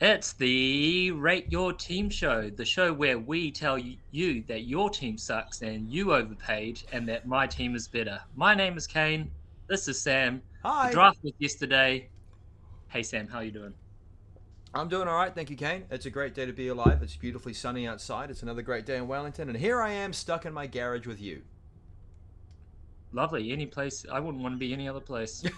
It's the Rate Your Team show, the show where we tell you that your team sucks and you overpaid and that my team is better. My name is Kane. This is Sam. The Hi. draft was yesterday. Hey Sam, how you doing? I'm doing all right, thank you, Kane. It's a great day to be alive. It's beautifully sunny outside. It's another great day in Wellington, and here I am stuck in my garage with you. Lovely. Any place. I wouldn't want to be any other place. It's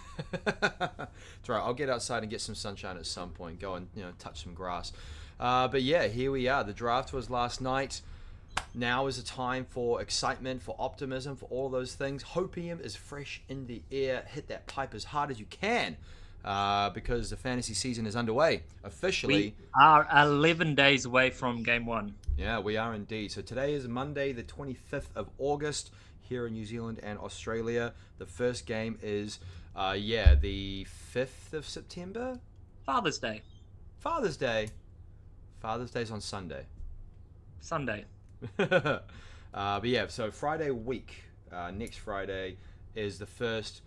all right. I'll get outside and get some sunshine at some point. Go and touch some grass. But yeah, here we are. The draft was last night. Now is a time for excitement, for optimism, for all those things. Hopium is fresh in the air. Hit that pipe as hard as you can. Because the fantasy season is underway We officially. are 11 days away from game one. Yeah, we are indeed. So today is Monday, the 25th of August, here in New Zealand and Australia. The first game is, the 5th of September? Father's Day. Father's Day. Father's Day's on Sunday. Sunday. But yeah, so Friday week, next Friday, is the first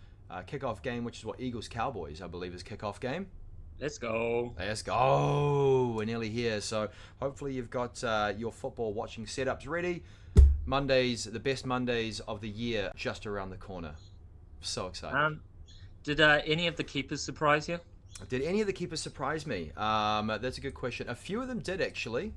kickoff game, which is what Eagles Cowboys, I believe, is kickoff game. Let's go. Let's go. We're nearly here. So hopefully you've got your football watching setups ready. Mondays, the best Mondays of the year, just around the corner. So excited. Did any of the keepers surprise you? Did any of the keepers surprise me? That's a good question. A few of them did, actually.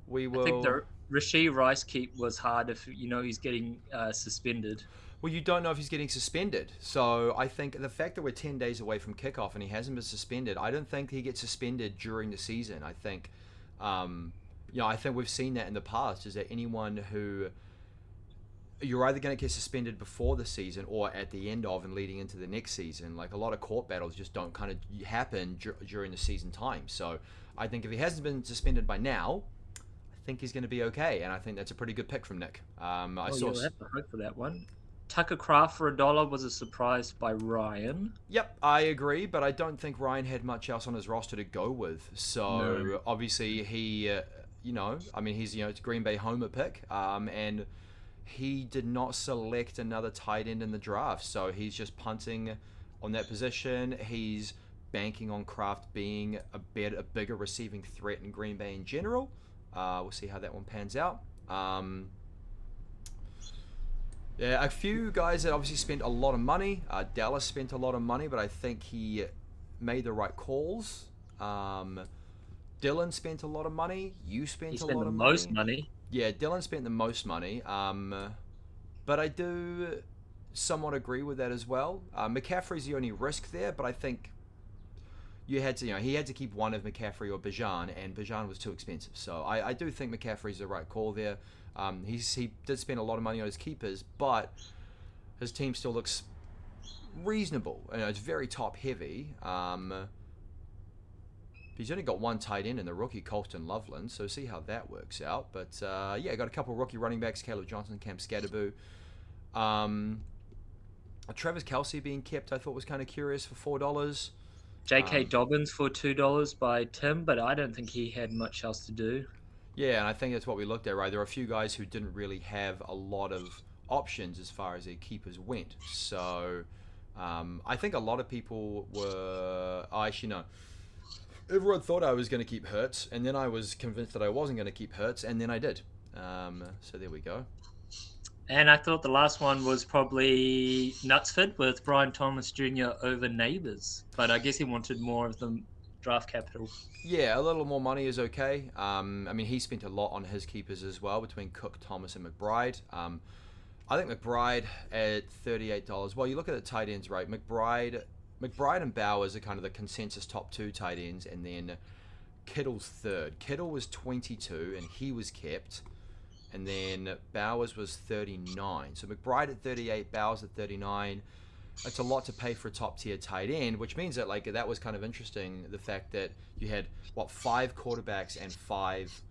We I think will... the Rasheed Rice keep was hard if he's getting suspended. Well, you don't know if he's getting suspended. So I think the fact that we're 10 days away from kickoff and he hasn't been suspended, I don't think he gets suspended during the season. I think, I think we've seen that in the past, is that anyone who... You're either going to get suspended before the season or at the end of and leading into the next season. Like, a lot of court battles just don't kind of happen during the season time. So I think if he hasn't been suspended by now, I think he's going to be okay. And I think that's a pretty good pick from Nick. You'll have to hope for that one. Tucker Craft for $1 was a surprise by Ryan. Yep, I agree, but I don't think Ryan had much else on his roster to go with. So No. obviously he's it's Green Bay homer pick, and he did not select another tight end in the draft, so he's just punting on that position. He's banking on Kraft being a bigger receiving threat in Green Bay in general. We'll see how that one pans out. Yeah, a few guys that obviously spent a lot of money. Dallas spent a lot of money, but I think he made the right calls. Dylan spent a lot of money. You He spent a spent lot the of most money. money. Yeah, Dylan spent the most money. But I do somewhat agree with that as well. McCaffrey's the only risk there, but I think he had to keep one of McCaffrey or Bijan, and Bijan was too expensive. So I do think McCaffrey's the right call there. He did spend a lot of money on his keepers, but his team still looks reasonable. It's very top heavy. He's only got one tight end in the rookie, Colton Loveland, so see how that works out. But got a couple of rookie running backs, Caleb Johnson, Cam Scatterboo. Travis Kelce being kept, I thought was kind of curious for $4. J.K. Dobbins for $2 by Tim, but I don't think he had much else to do. Yeah, and I think that's what we looked at, right? There are a few guys who didn't really have a lot of options as far as their keepers went. So I think a lot of people were... actually, no. Everyone thought I was going to keep Hurts, and then I was convinced that I wasn't going to keep Hurts, and then I did. So there we go. And I thought the last one was probably Knutsford with Brian Thomas Jr. over Neighbours. But I guess he wanted more of the draft capital. Yeah, a little more money is okay. He spent a lot on his keepers as well, between Cook, Thomas, and McBride. I think McBride at $38. Well, you look at the tight ends, right? McBride and Bowers are kind of the consensus top two tight ends, and then Kittle's third. Kittle was 22, and he was kept. And then Bowers was 39. So McBride at 38, Bowers at 39. It's a lot to pay for a top-tier tight end, which means that that was kind of interesting, the fact that you had, 5 quarterbacks and 5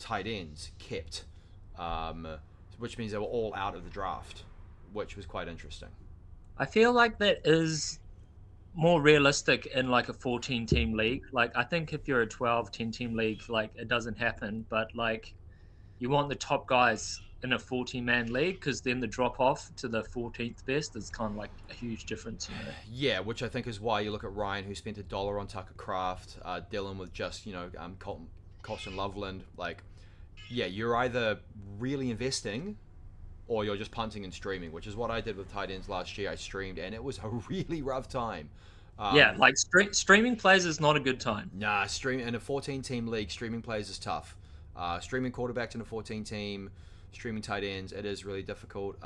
tight ends kept, which means they were all out of the draft, which was quite interesting. I feel like that is more realistic in like a 14-team league. Like, I think if you're a 12, 10-team league, like, it doesn't happen, but like, you want the top guys in a 14-man league, because then the drop off to the 14th best is kind of like a huge difference, you know. Yeah, which I think is why you look at Ryan, who spent $1 on Tucker Craft, Dylan with just Colson Loveland. Like, yeah, you're either really investing or you're just punting and streaming, which is what I did with tight ends last year. I streamed, and it was a really rough time. Yeah, like streaming plays is not a good time. Nah, streaming in a 14-team league, streaming plays is tough. Streaming quarterbacks in a 14-team, streaming tight ends, it is really difficult.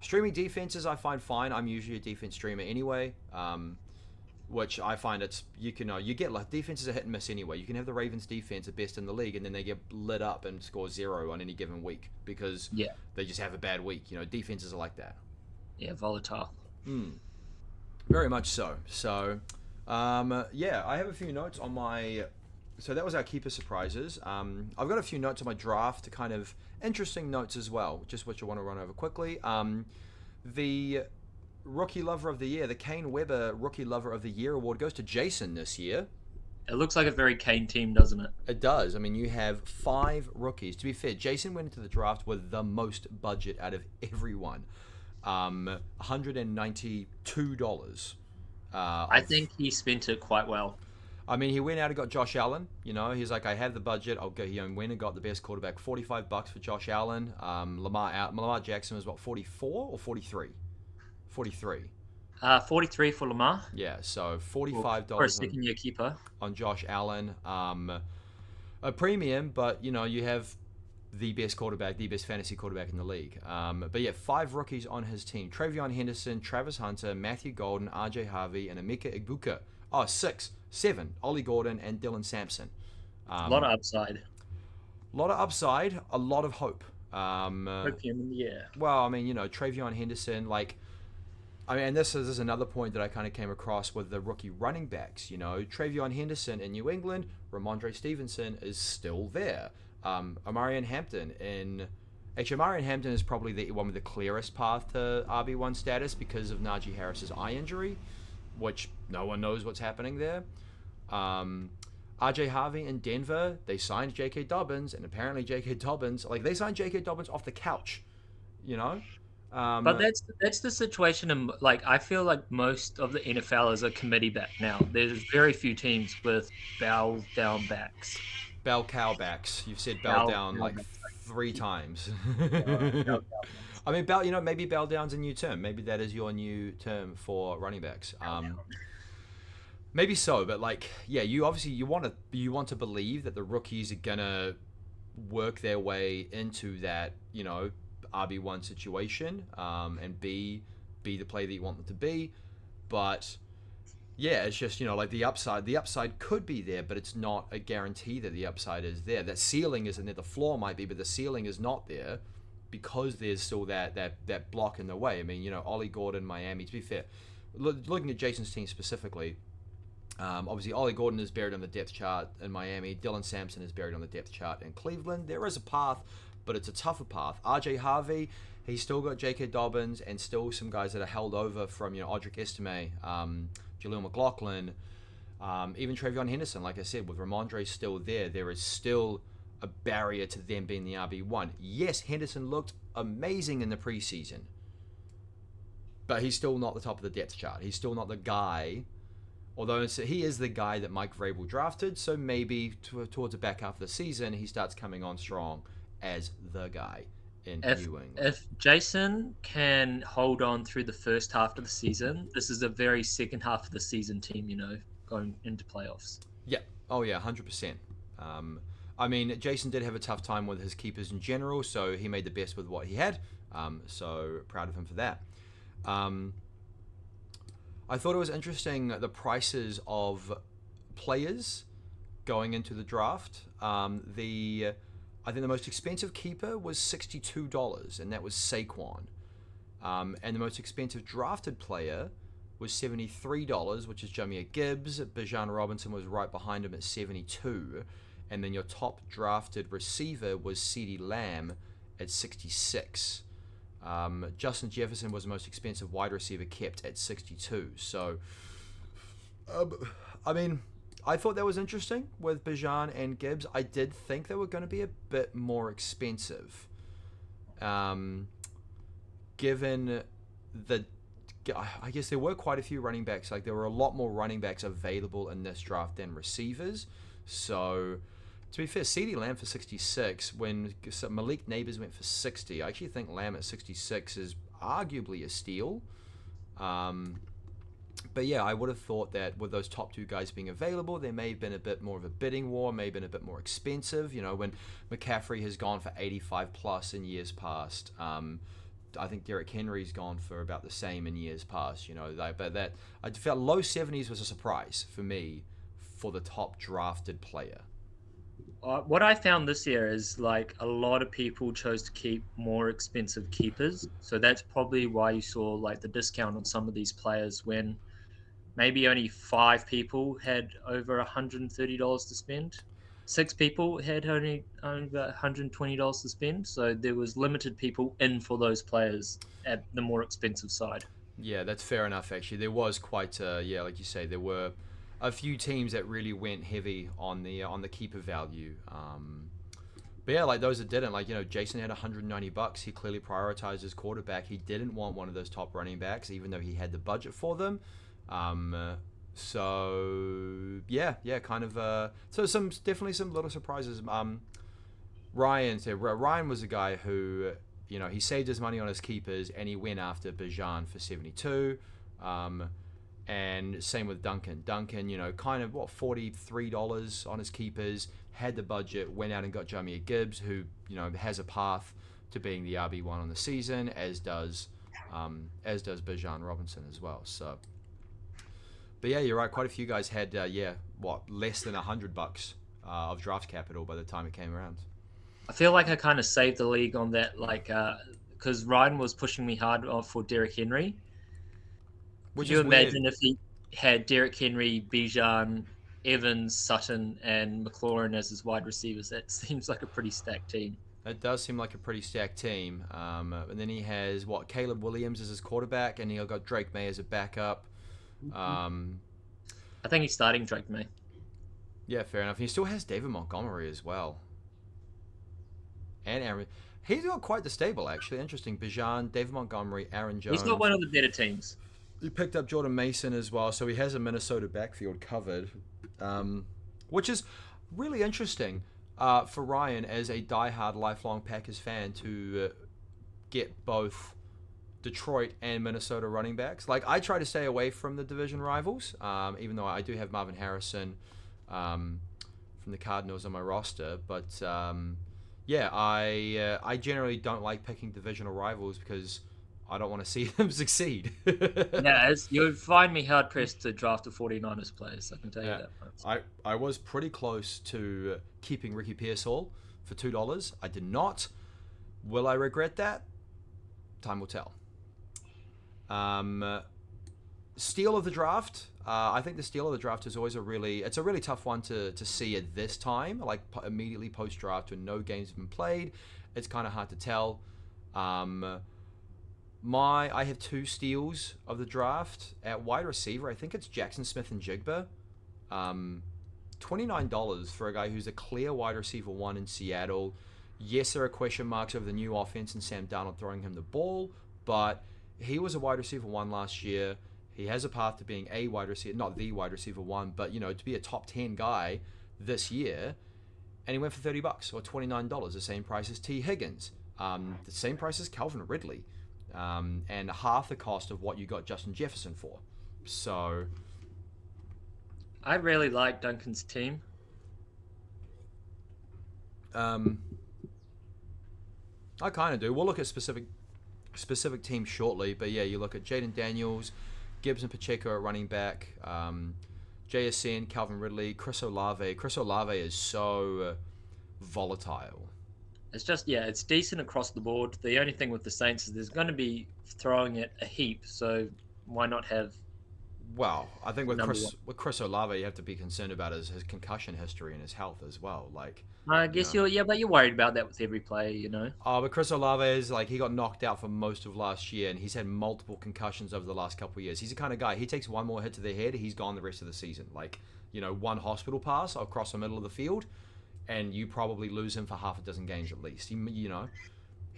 Streaming defenses, I find fine. I'm usually a defense streamer anyway, which I find you get like defenses are hit and miss anyway. You can have the Ravens defense at best in the league, and then they get lit up and score 0 on any given week because they just have a bad week. You know, defenses are like that. Yeah, volatile. Very much so. So, yeah, I have a few notes on my. So that was our keeper surprises. I've got a few notes on my draft, kind of interesting notes as well, just which I want to run over quickly. The Rookie Lover of the Year, the Kane Weber Rookie Lover of the Year award goes to Jason this year. It looks like a very Kane team, doesn't it? It does. I mean, you have 5 rookies. To be fair, Jason went into the draft with the most budget out of everyone. $192. I think he spent it quite well. I mean, he went out and got Josh Allen. You know, he's like, I have the budget. I'll go. He went and got the best quarterback, $45 for Josh Allen. Lamar Jackson was what, 44 or 43? 43. 43 for Lamar. Yeah, so $45 for a second-year keeper on Josh Allen. A premium, but you know, you have the best quarterback, the best fantasy quarterback in the league. But yeah, 5 rookies on his team: Travion Henderson, Travis Hunter, Matthew Golden, RJ Harvey, and Emeka Egbukkake. 7, Ollie Gordon and Dylan Sampson. A lot of upside. A lot of upside, a lot of hope. Opium in the air. Well, I mean, you know, Travion Henderson, like, I mean, and this is another point that I kind of came across with the rookie running backs. You know, Travion Henderson in New England, Ramondre Stevenson is still there. Omarion Hampton Omarion Hampton is probably the one with the clearest path to RB1 status because of Najee Harris's eye injury, which no one knows what's happening there. RJ Harvey in Denver, they signed J.K. Dobbins, and apparently J.K. Dobbins, like, they signed J.K. Dobbins off the couch, you know? But that's the situation. And like, I feel like most of the NFL is a committee back now. There's very few teams with bow down backs. Bell cow backs. You've said bell down like 3 times. I mean, you know, maybe bell down's a new term. Maybe that is your new term for running backs. Maybe so, but like, yeah, you want to believe that the rookies are gonna work their way into that, you know, RB1 situation, and be the player that you want them to be. But yeah, it's just, you know, like the upside could be there, but it's not a guarantee that the upside is there. That ceiling isn't there. The floor might be, but the ceiling is not there because there's still that block in the way. I mean, you know, Ollie Gordon, Miami. To be fair, looking at Jason's team specifically, obviously Ollie Gordon is buried on the depth chart in Miami. Dylan Sampson is buried on the depth chart in Cleveland. There is a path, but it's a tougher path. RJ Harvey, he's still got J.K. Dobbins and still some guys that are held over from, you know, Audric Estime, Jaleel McLaughlin, even Travion Henderson. Like I said, with Ramondre still there is still a barrier to them being the RB1. Yes, Henderson looked amazing in the preseason, but he's still not the top of the depth chart. He's still not the guy, although he is the guy that Mike Vrabel drafted, so maybe towards the back half of the season, he starts coming on strong as the guy in New England. If Jason can hold on through the first half of the season, this is a very second half of the season team, you know, going into playoffs. Yeah. Oh, yeah, 100%. I mean, Jason did have a tough time with his keepers in general, so he made the best with what he had. So proud of him for that. I thought it was interesting, the prices of players going into the draft. I think the most expensive keeper was $62, and that was Saquon. And the most expensive drafted player was $73, which is Jahmyr Gibbs. Bijan Robinson was right behind him at $72. And then your top drafted receiver was CeeDee Lamb at $66. Justin Jefferson was the most expensive wide receiver, kept at $62. So, I mean, I thought that was interesting with Bijan and Gibbs. I did think they were going to be a bit more expensive. Um, given the, I guess there were quite a few running backs. Like there were a lot more running backs available in this draft than receivers. So to be fair, CeeDee Lamb for 66, when Malik Neighbors went for 60, I actually think Lamb at 66 is arguably a steal. But yeah, I would have thought that with those top two guys being available, there may have been a bit more of a bidding war, may have been a bit more expensive. You know, when McCaffrey has gone for 85 plus in years past. I think Derrick Henry's gone for about the same in years past. You know, but that I felt low 70s was a surprise for me for the top drafted player. What I found this year is like a lot of people chose to keep more expensive keepers. So that's probably why you saw like the discount on some of these players when maybe only 5 people had over $130 to spend. 6 people had only over $120 to spend. So there was limited people in for those players at the more expensive side. Yeah, that's fair enough. Actually, there was quite yeah, like you say, there were a few teams that really went heavy on the keeper value. But yeah, like those that didn't, like Jason had $190. He clearly prioritized his quarterback. He didn't want one of those top running backs, even though he had the budget for them. So yeah, kind of. So definitely some little surprises. Ryan was a guy who he saved his money on his keepers and he went after Bijan for 72. And same with Duncan. Duncan, kind of $43 on his keepers, had the budget, went out and got Jahmyr Gibbs, who has a path to being the RB1 on the season, as does Bijan Robinson as well. So, but yeah, you're right. Quite a few guys had less than $100 of draft capital by the time it came around. I feel like I kind of saved the league on that, like, because Ryan was pushing me hard for Derrick Henry. Could you imagine if he had Derrick Henry, Bijan, Evans, Sutton, and McLaurin as his wide receivers? That seems like a pretty stacked team. It does seem like a pretty stacked team. And then he has Caleb Williams as his quarterback, and he'll got Drake May as a backup. I think he's starting Drake May. Yeah, fair enough. He still has David Montgomery as well. And Aaron. He's got quite the stable, actually. Interesting. Bijan, David Montgomery, Aaron Jones. He's got one of the better teams. He picked up Jordan Mason as well, so he has a Minnesota backfield covered, which is really interesting for Ryan as a diehard lifelong Packers fan to get both Detroit and Minnesota running backs. Like, I try to stay away from the division rivals, even though I do have Marvin Harrison from the Cardinals on my roster, but I generally don't like picking divisional rivals because I don't want to see them succeed. Yeah, you'll find me hard pressed to draft the 49ers players. I can tell you that much. I was pretty close to keeping Ricky Pearsall for $2. I did not. Will I regret that? Time will tell. Steal of the draft. I think the steal of the draft is always a really tough one to see at this time, like immediately post draft when no games have been played. It's kind of hard to tell. I have 2 steals of the draft at wide receiver. I think it's Jackson Smith and Jigba. $29 for a guy who's a clear wide receiver 1 in Seattle. Yes, there are question marks over the new offense and Sam Darnold throwing him the ball, but he was a wide receiver 1 last year. He has a path to being a wide receiver, not the wide receiver 1, but to be a top 10 guy this year. And he went for $30 or $29, the same price as T. Higgins, the same price as Calvin Ridley. And half the cost of what you got Justin Jefferson for. So I really like Duncan's team. I kind of do. We'll look at specific teams shortly, but yeah, you look at Jaden Daniels, Gibbs and Pacheco at running back, JSN, Calvin Ridley, Chris Olave. Chris Olave is so volatile. It's just, it's decent across the board. The only thing with the Saints is there's going to be throwing it a heap, so why not have... Well, I think with Chris Olave, you have to be concerned about his concussion history and his health as well. Like, I guess but you're worried about that with every player, Oh, but Chris Olave is he got knocked out for most of last year, and he's had multiple concussions over the last couple of years. He's the kind of guy, he takes one more hit to the head, he's gone the rest of the season. One hospital pass across the middle of the field, and you probably lose him for half a dozen games at least.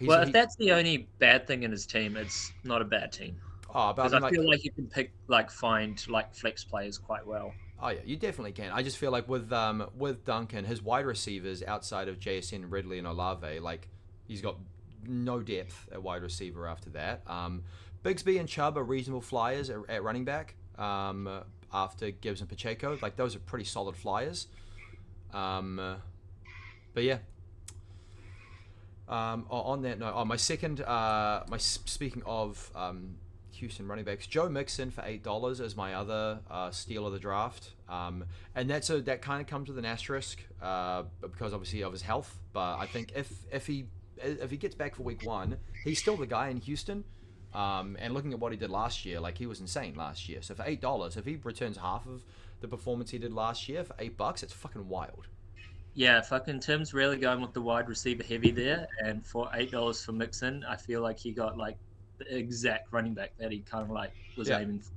Well, if that's the only bad thing in his team, it's not a bad team. Oh, but Because I mean, I like, feel like you can find like flex players quite well. oh yeah, you definitely can. I just feel like with Duncan, his wide receivers outside of JSN, Ridley, and Olave, like he's got no depth at wide receiver after that. Bigsby and Chubb are reasonable flyers at running back. After Gibbs and Pacheco, like those are pretty solid flyers. But yeah. On that note, my second, speaking of Houston running backs, Joe Mixon for $8 is my other steal of the draft, and that kind of comes with an asterisk because obviously of his health. But I think if he gets back for week 1, he's still the guy in Houston. And looking at what he did last year, like he was insane last year. So for $8, if he returns half of the performance he did last year for $8, it's fucking wild. Yeah, fucking Tim's really going with the wide receiver heavy there, and for $8 for Mixon, I feel like he got like the exact running back that he kind of like was Yeah. aiming for.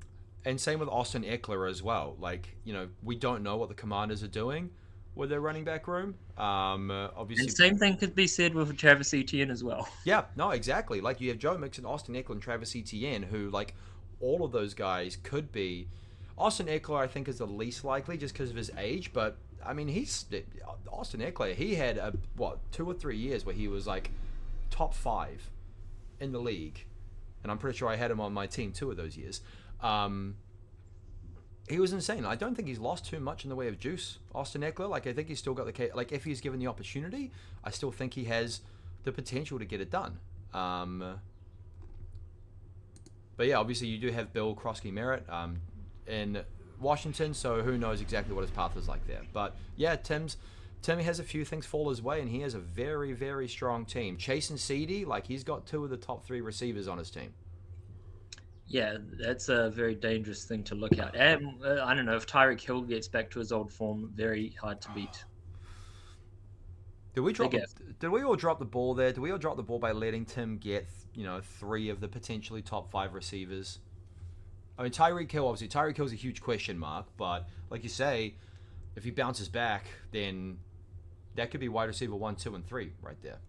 And same with Austin Eckler as well. Like, we don't know what the Commanders are doing with their running back room. Obviously. And same thing could be said with Travis Etienne as well. Yeah, no, exactly. Like, you have Joe Mixon, Austin Eckler, and Travis Etienne, who, like, all of those guys could be. Austin Eckler, I think, is the least likely just because of his age, but I mean, Austin Eckler. He had 2 or 3 years where he was like top 5 in the league, and I'm pretty sure I had him on my team 2 of those years. He was insane. I don't think he's lost too much in the way of juice, Austin Eckler. Like, I think he's still got like, if he's given the opportunity, I still think he has the potential to get it done. But yeah, obviously you do have Bill Krosky-Merritt in Washington, so who knows exactly what his path is like there. But yeah, Tim has a few things fall his way, and he has a very, very strong team. Chase and CD, like, he's got 2 of the top 3 receivers on his team. Yeah, that's a very dangerous thing to look at. And I don't know, if Tyreek Hill gets back to his old form, very hard to beat. Did we all drop the ball there? Did we all drop the ball by letting Tim get 3 of the potentially top 5 receivers? I mean, Tyreek Hill's a huge question mark, but like you say, if he bounces back, then that could be wide receiver 1, 2, and 3 right there.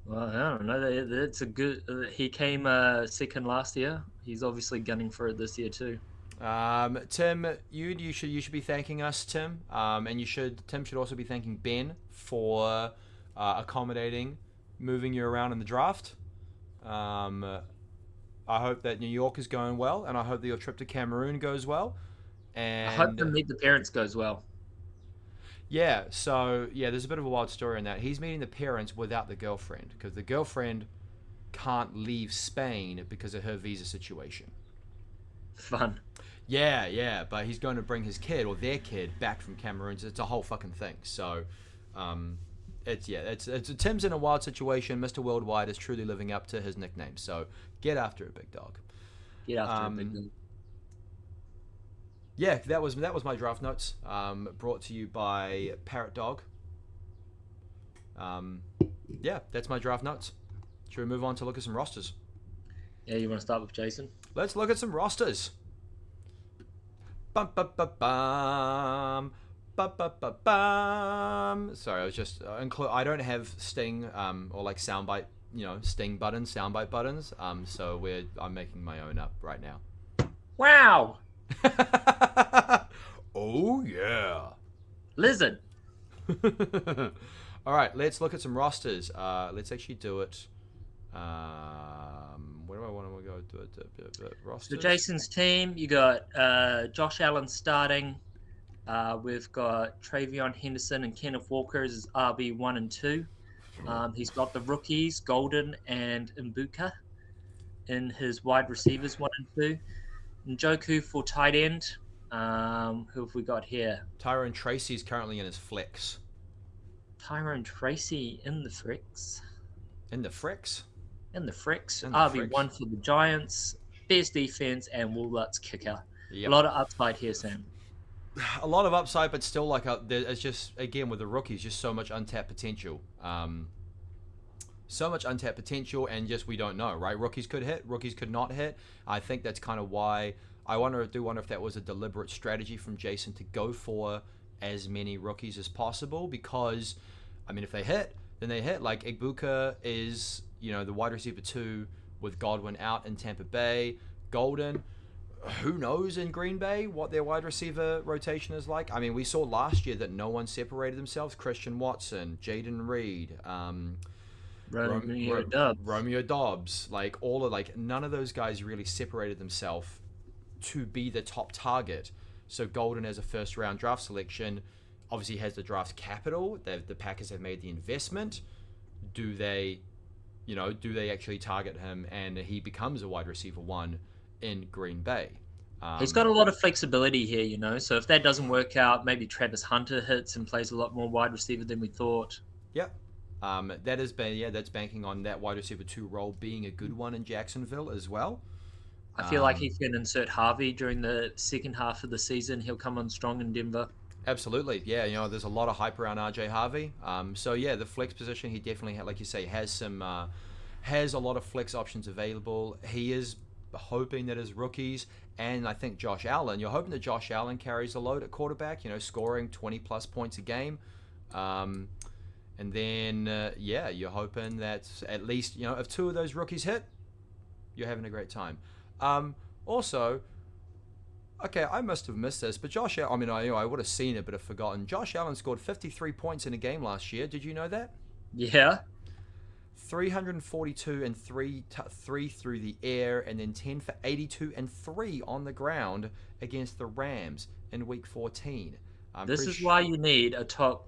Well, I don't know. That's a good. He came second last year. He's obviously gunning for it this year too. Tim, you should be thanking us, Tim, and Tim should also be thanking Ben for accommodating, moving you around in the draft. I hope that New York is going well, and I hope that your trip to Cameroon goes well. And I hope the Meet the Parents goes well. Yeah, so there's a bit of a wild story on that. He's meeting the parents without the girlfriend because the girlfriend can't leave Spain because of her visa situation. Fun. Yeah, but he's going to bring his kid or their kid back from Cameroon. So it's a whole fucking thing. So, it's Tim's in a wild situation. Mr. Worldwide is truly living up to his nickname. So get after it, big dog. Get after it, big dog. Yeah, that was my draft notes. Brought to you by Parrot Dog. Yeah, that's my draft notes. Should we move on to look at some rosters? Yeah, you want to start with Jason? Let's look at some rosters. Bum, bum, bum, bum. Bum, bum, bum, bum. Sorry, I was just I don't have Sting or like soundbite, Sting buttons, soundbite buttons. So I'm making my own up right now. Wow. Oh yeah. Lizard. All right, let's look at some rosters. Let's actually do it. Where do I want to go? Do it. Rosters. So Jason's team, you got Josh Allen starting. We've got Travion Henderson and Kenneth Walker as RB1 and 2. He's got the rookies Golden and Egbukkake in his wide receivers 1 and 2. Njoku for tight end. Who have we got here? Tyrone Tracy is currently in his flex. Tyrone Tracy in the flex. In the flex? In the flex. RB1 for the Giants. Best defense and Woolworth's kicker. Yep. A lot of upside here, Sam. A lot of upside, but still, it's just, again, with the rookies, just so much untapped potential. So much untapped potential, and just we don't know, right? Rookies could hit, rookies could not hit. I think that's kind of why I wonder if that was a deliberate strategy from Jason to go for as many rookies as possible. Because, I mean, if they hit, then they hit. Like Egbukkake is the wide receiver 2 with Godwin out in Tampa Bay. Golden, who knows in Green Bay what their wide receiver rotation is like. I mean, we saw last year that no one separated themselves. Christian Watson, Jaden Reed, Romeo Dobbs, none of those guys really separated themselves to be the top target. So Golden, as a first round draft selection, obviously has the draft capital. The Packers have made the investment. Do they actually target him and he becomes a wide receiver 1 in Green Bay? He's got a lot of flexibility here, so if that doesn't work out, maybe Travis Hunter hits and plays a lot more wide receiver than we thought. Yep. That's banking on that wide receiver 2 role being a good one in Jacksonville as well. I feel like he can insert Harvey during the second half of the season. He'll come on strong in Denver. Absolutely. Yeah, there's a lot of hype around RJ Harvey. The flex position, he definitely, like you say, has a lot of flex options available. He is hoping that his rookies, and I think Josh Allen, you're hoping that Josh Allen carries the load at quarterback, scoring 20-plus points a game. And then, you're hoping that at least, if 2 of those rookies hit, you're having a great time. Also, okay, I must have missed this, but Josh Allen, I would have seen it, but I've forgotten. Josh Allen scored 53 points in a game last year. Did you know that? Yeah. 342 and 3 through the air, and then 10 for 82 and 3 on the ground against the Rams in Week 14. This is why you need a top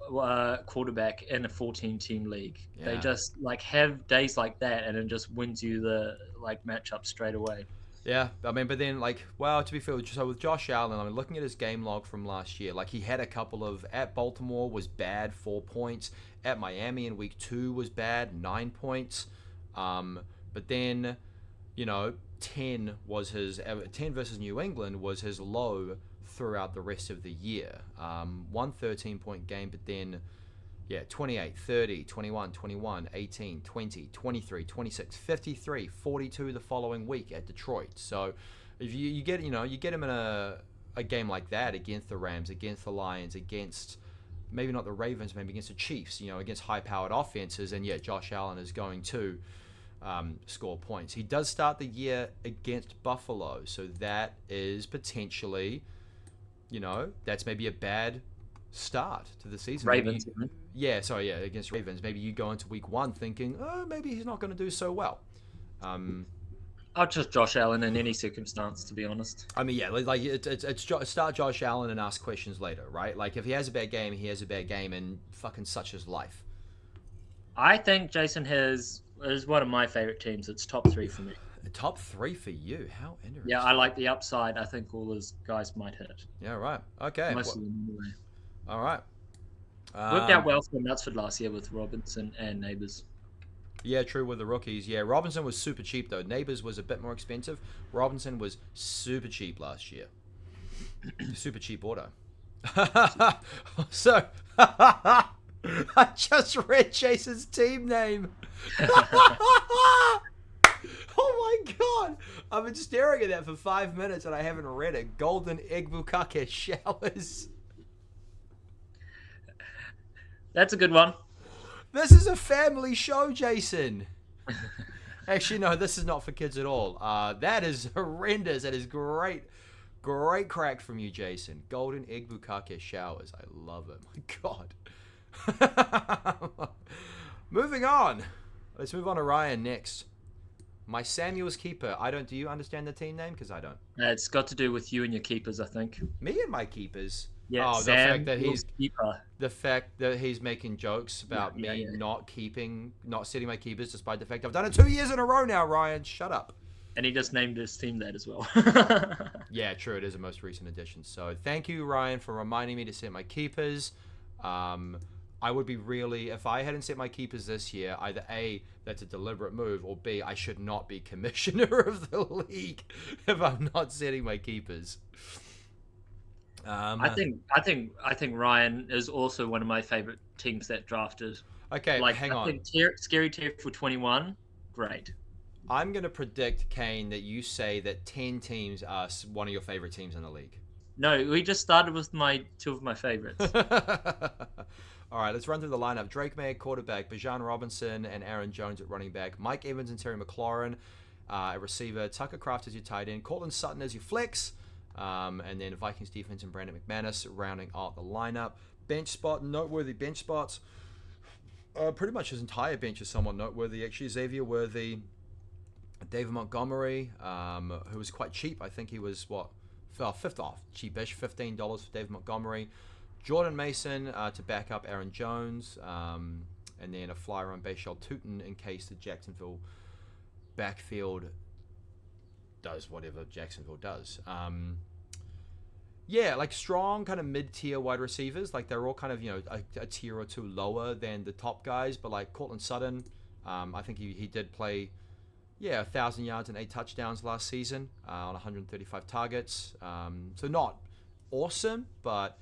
quarterback in a 14-team league. Yeah. They just have days like that, and it just wins you the matchup straight away. Yeah, but then to be fair, so with Josh Allen, looking at his game log from last year, he had a couple of, at Baltimore was bad, 4 points. At Miami in Week 2 was bad, 9 points. But then, 10 versus New England was his low throughout the rest of the year. One 13-point game, but then 28, 30, 21, 21, 18, 20, 23, 26, 53, 42 the following week at Detroit. So if you get him in a game like that against the Rams, against the Lions, against maybe not the Ravens, maybe against the Chiefs, against high-powered offenses, and Josh Allen is going to score points. He does start the year against Buffalo, so that is potentially, that's maybe a bad start to the season. Ravens. Against Ravens. Maybe you go into Week 1 thinking, maybe he's not going to do so well. I'll just Josh Allen in any circumstance, to be honest. It's start Josh Allen and ask questions later, right? If he has a bad game, he has a bad game, and fucking such is life. I think Jason is one of my favorite teams. It's top 3 for me. Top 3 for you? How interesting. Yeah, I like the upside. I think all those guys might hit. Yeah, right. Okay. Most of them anyway. All right. Worked out well for Knutsford last year with Robinson and Neighbours. Yeah, true with the rookies. Yeah, Robinson was super cheap though. Neighbours was a bit more expensive. Robinson was super cheap last year. Super cheap auto. So, I just read Jason's team name. Oh my god! I've been staring at that for 5 minutes and I haven't read it. Golden Egbukkake showers. That's a good one. This is a family show, Jason. Actually, no, this is not for kids at all. That is horrendous. That is great. Great crack from you, Jason. Golden Egbukkake showers. I love it. My God. Moving on. Let's move on to Ryan next. My Samuel's keeper. Do you understand the team name? Because I don't. It's got to do with you and your keepers, I think. Me and my keepers? Yeah, the fact that he's making jokes about me not setting my keepers, despite the fact I've done it 2 years in a row now. Ryan, shut up. And he just named his team that as well. Yeah, true. It is a most recent addition. So thank you, Ryan, for reminding me to set my keepers. I would be if I hadn't set my keepers this year, either A, that's a deliberate move, or B, I should not be commissioner of the league if I'm not setting my keepers. I think Ryan is also one of my favorite teams that drafted. Okay, hang on. I think Scary Terry for 21, great. I'm going to predict, Kane, that you say that 10 teams are one of your favorite teams in the league. No, we just started with two of my favorites. All right, let's run through the lineup. Drake May at quarterback, Bijan Robinson and Aaron Jones at running back, Mike Evans and Terry McLaurin at receiver, Tucker Kraft as your tight end, Cortland Sutton as your flex, and then Vikings defense and Brandon McManus rounding out the lineup. Bench spot, noteworthy bench spots. Pretty much his entire bench is somewhat noteworthy, actually. Xavier Worthy, David Montgomery, who was quite cheap. I think he was, fifth off. Cheapish, $15 for David Montgomery. Jordan Mason to back up Aaron Jones, and then a flyer on Bashal Tootin in case the Jacksonville backfield does whatever Jacksonville does. Yeah, like strong kind of mid-tier wide receivers. Like they're all kind of, a tier or two lower than the top guys. But like Cortland Sutton, I think he did play, 1,000 yards and 8 touchdowns last season on 135 targets. So not awesome, but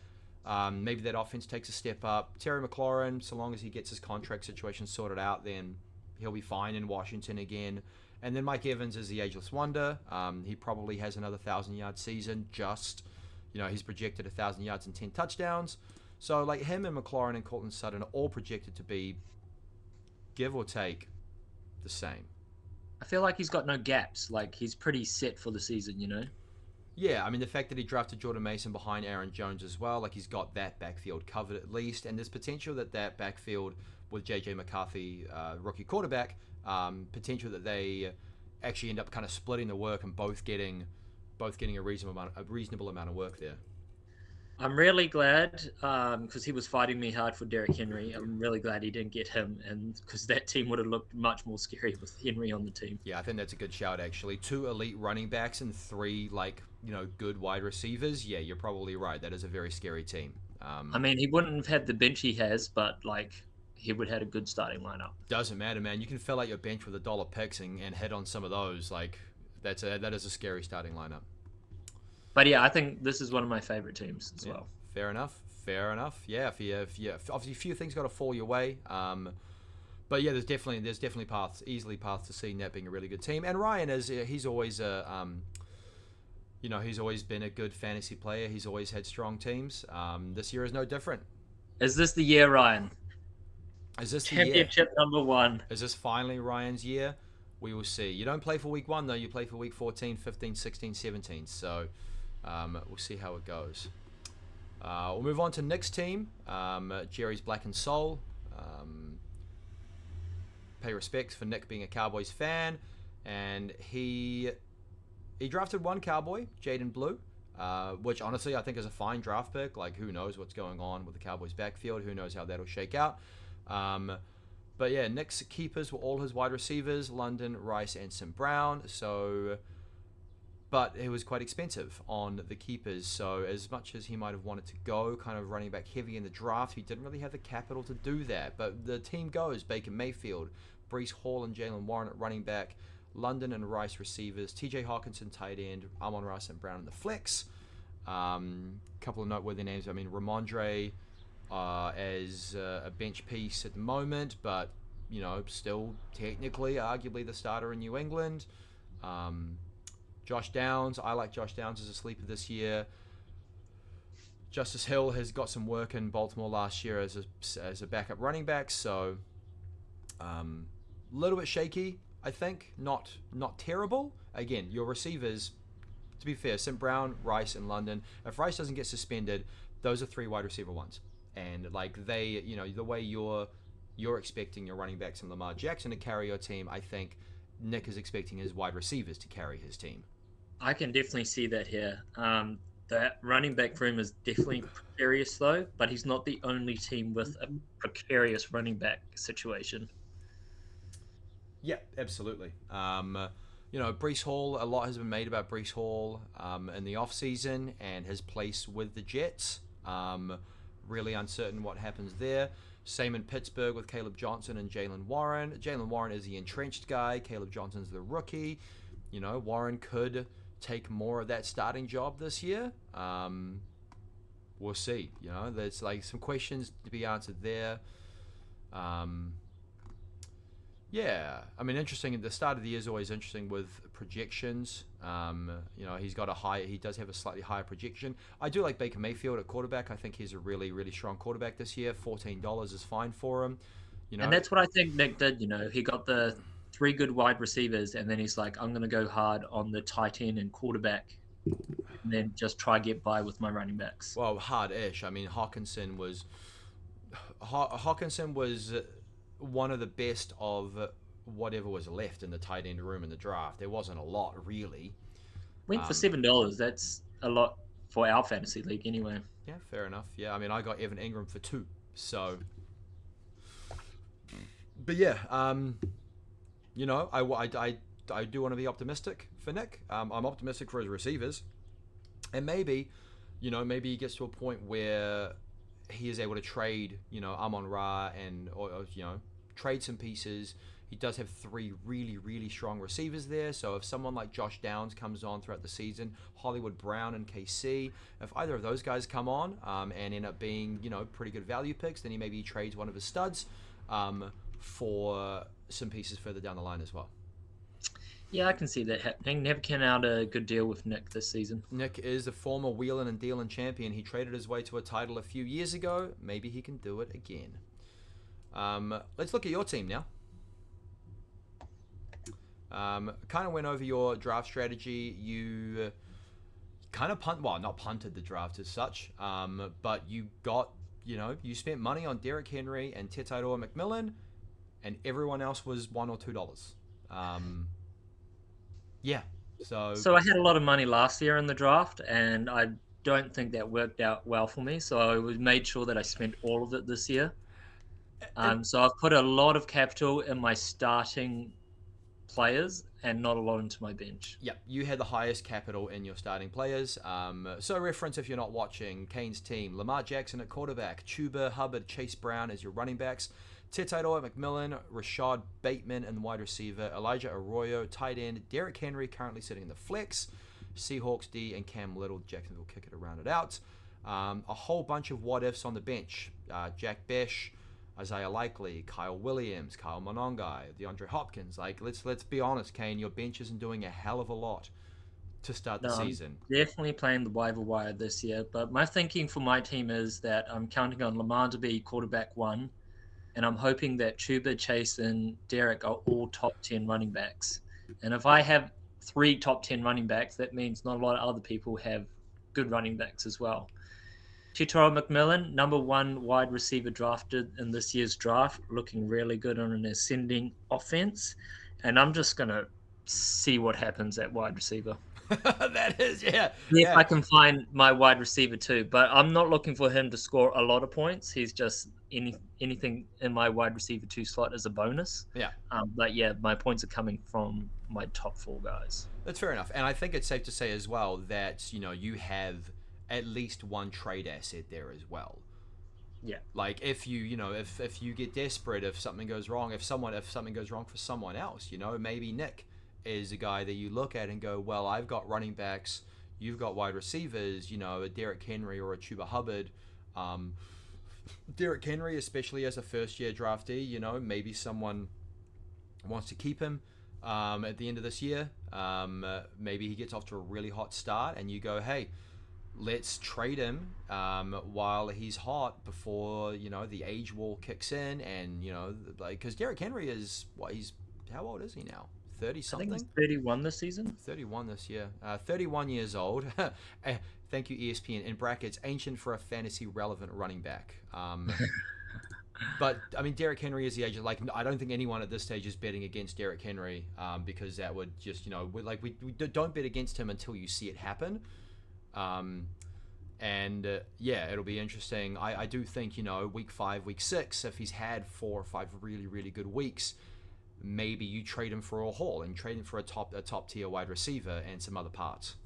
maybe that offense takes a step up. Terry McLaurin, so long as he gets his contract situation sorted out, then he'll be fine in Washington again. And then Mike Evans is the ageless wonder. He probably has another 1,000-yard season just... he's projected 1,000 yards and 10 touchdowns. So, like, him and McLaurin and Cortland Sutton are all projected to be, give or take, the same. I feel like he's got no gaps. Like, he's pretty set for the season, Yeah, I mean, the fact that he drafted Jordan Mason behind Aaron Jones as well, like, he's got that backfield covered at least. And there's potential that backfield with J.J. McCarthy, rookie quarterback, potential that they actually end up kind of splitting the work and both getting a reasonable amount of work there. I'm really glad because he was fighting me hard for Derrick Henry. I'm really glad he didn't get him, and because that team would have looked much more scary with Henry on the team. Yeah, I think that's a good shout actually. 2 elite running backs and 3 good wide receivers. Yeah, you're probably right. That is a very scary team. I mean, he wouldn't have had the bench he has, but he would have had a good starting lineup. Doesn't matter, man. You can fill out your bench with $1 picks and hit on some of those. That is a scary starting lineup. But yeah, I think this is one of my favorite teams as well. Fair enough. Yeah, obviously a few things got to fall your way. But yeah, there's definitely paths to seeing that being a really good team. And Ryan he's always he's always been a good fantasy player. He's always had strong teams. This year is no different. Is this the year, Ryan? Is this championship number 1? Is this finally Ryan's year? We will see. You don't play for week 1 though. You play for week 14, 15, 16, 17. So. We'll see how it goes. We'll move on to Nick's team, Jerry's Blackened Soul. Pay respects for Nick being a Cowboys fan, and he drafted one Cowboy, Jaden Blue, which honestly I think is a fine draft pick. Like, who knows what's going on with the Cowboys backfield? Who knows how that'll shake out? But yeah, Nick's keepers were all his wide receivers, London, Rice, and Sim Brown. But it was quite expensive on the keepers, so as much as he might have wanted to go kind of running back heavy in the draft, he didn't really have the capital to do that. But the team goes Baker Mayfield, Breece Hall and Jalen Warren at running back, London and Rice receivers, TJ Hawkinson tight end, Amon-Ra St. Brown in the flex. Couple of noteworthy names. I mean, Ramondre as a bench piece at the moment, but still technically, arguably the starter in New England. Josh Downs, I like Josh Downs as a sleeper this year. Justice Hill has got some work in Baltimore last year as a backup running back, so a little bit shaky, I think. Not terrible. Again, your receivers, to be fair, Sim Brown, Rice, and London. If Rice doesn't get suspended, those are 3 wide receiver ones. And the way you're expecting your running backs and Lamar Jackson to carry your team, I think Nick is expecting his wide receivers to carry his team. I can definitely see that here. That running back room is definitely precarious, though, but he's not the only team with a precarious running back situation. Yeah, absolutely. Breece Hall, a lot has been made about Breece Hall in the offseason and his place with the Jets. Really uncertain what happens there. Same in Pittsburgh with Caleb Johnson and Jalen Warren. Jalen Warren is the entrenched guy. Caleb Johnson's the rookie. Warren could take more of that starting job this year. We'll see. There's some questions to be answered there. Yeah, I mean, interesting. At the start of the year is always interesting with projections. He does have a slightly higher projection. I do like Baker Mayfield at quarterback. I think he's a really, really strong quarterback this year. $14 is fine for him. You And know, that's what I think Nick did. He got the three good wide receivers, and then he's like, I'm going to go hard on the tight end and quarterback, and then just try get by with my running backs. well, hard-ish. I mean, Hawkinson was one of the best of whatever was left in the tight end room in the draft. There wasn't a lot really. Went for $7. That's a lot for our fantasy league, anyway. Yeah, fair enough. Yeah, I mean, I got Evan Ingram for 2, so. But yeah, I do want to be optimistic for Nick. I'm optimistic for his receivers, and maybe he gets to a point where he is able to trade, Amon-Ra or trade some pieces. He does have 3 really, really strong receivers there. So if someone like Josh Downs comes on throughout the season, Hollywood Brown and KC, if either of those guys come on and end up being, pretty good value picks, then he trades one of his studs for some pieces further down the line as well. Yeah, I can see that happening. Never came out a good deal with Nick this season. Nick is a former wheelin' and dealin' champion. He traded his way to a title a few years ago. Maybe he can do it again. Let's look at your team now. Kind of went over your draft strategy. You kind of not punted the draft as such, but you got, you spent money on Derrick Henry and Tetaitoa McMillan, and everyone else was $1 or $2. Yeah. So I had a lot of money last year in the draft, and I don't think that worked out well for me. So I made sure that I spent all of it this year. So I've put a lot of capital in my starting players and not a lot into my bench. Yeah, you had the highest capital in your starting players. So reference, if you're not watching, Kane's team: Lamar Jackson at quarterback, Chuba Hubbard, Chase Brown as your running backs, Tetaitoa McMillan, Rashad Bateman in the wide receiver, Elijah Arroyo tight end, Derrick Henry currently sitting in the flex, Seahawks D and Cam Little, Jacksonville kicker to round it out. A whole bunch of what ifs on the bench: Jack Besh, Isaiah Likely, Kyle Williams, Kyle Monongai, DeAndre Hopkins. Like, let's be honest, Kane, your bench isn't doing a hell of a lot to start the season. I'm definitely playing the waiver wire this year, but my thinking for my team is that I'm counting on Lamar to be quarterback 1, and I'm hoping that Chuba, Chase, and Derek are all top 10 running backs. And if I have 3 top 10 running backs, that means not a lot of other people have good running backs as well. Tetaitoa McMillan, number 1 wide receiver drafted in this year's draft, looking really good on an ascending offense. And I'm just going to see what happens at wide receiver. That is, yeah. If I can find my wide receiver too. But I'm not looking for him to score a lot of points. He's just anything in my wide receiver 2 slot as a bonus. Yeah. But yeah, my points are coming from my top 4 guys. That's fair enough. And I think it's safe to say as well that, you have at least one trade asset there as well. Yeah. Like if you get desperate, if something goes wrong, if something goes wrong for someone else, maybe Nick is a guy that you look at and go, well, I've got running backs, you've got wide receivers, a Derrick Henry or a Chuba Hubbard. Derrick Henry, especially as a first-year draftee, maybe someone wants to keep him at the end of this year. Maybe he gets off to a really hot start, and you go, hey, let's trade him while he's hot before, the age wall kicks in, and, because Derrick Henry is, how old is he now? 30-something? I think he's 31 this season. 31 this year. 31 years old. Thank you, ESPN. In brackets, ancient for a fantasy relevant running back. But, I mean, Derrick Henry is the age of, I don't think anyone at this stage is betting against Derrick Henry because that would just, we don't bet against him until you see it happen. It'll be interesting. I do think, week 5, week 6, if he's had 4 or 5 really, really good weeks, maybe you trade him for a haul and trade him for a top tier wide receiver and some other parts.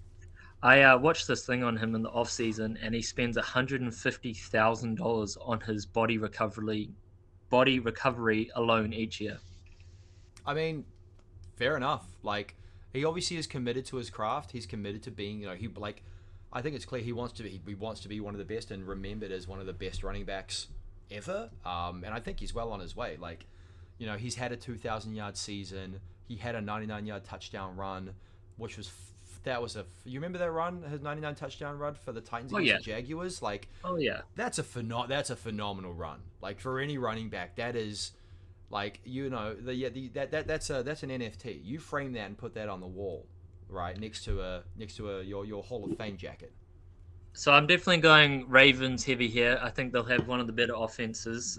I watched this thing on him in the off season, and he spends $150,000 on his body recovery alone each year. I mean, fair enough. Like, he obviously is committed to his craft. He's committed to being, I think it's clear he wants to be one of the best and remembered as one of the best running backs ever. And I think he's well on his way. he's had a 2,000-yard season. He had a 99-yard touchdown run, which was you remember that run, his 99 touchdown run for the Titans against the Jaguars? Like, oh yeah, that's a phenomenal run. Like, for any running back, that is, like, that's an NFT. You frame that and put that on the wall, right, next to your Hall of Fame jacket. So I'm definitely going Ravens heavy here. I think they'll have one of the better offenses,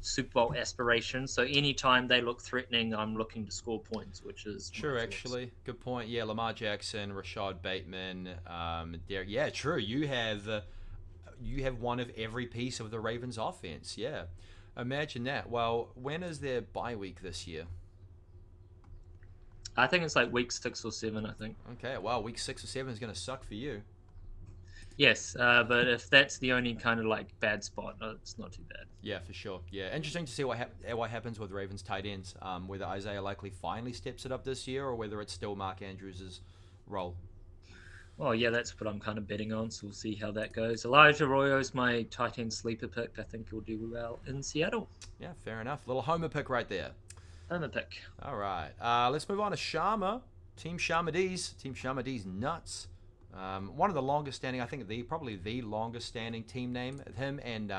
Super Bowl aspirations. So anytime they look threatening, I'm looking to score points, which is true. Actually, good point. Yeah, Lamar Jackson, Rashad Bateman, Derek. Yeah, true. You have one of every piece of the Ravens offense. Yeah, imagine that. Well, when is their bye week this year? I think it's like week 6 or 7. I think. Okay. Wow, week 6 or 7 is going to suck for you. Yes, but if that's the only kind of like bad spot, it's not too bad. Yeah, for sure. Yeah, interesting to see what happens with Ravens tight ends. Whether Isaiah Likely finally steps it up this year, or whether it's still Mark Andrews' role. Well, yeah, that's what I'm kind of betting on. So we'll see how that goes. Elijah Arroyo's my tight end sleeper pick. I think he'll do well in Seattle. Yeah, fair enough. Little homer pick right there. Homer pick. All right. Let's move on to Sharma. Team Sharma D's. Team Sharma D's nuts. One of the longest standing, I think probably the longest standing team name. Him and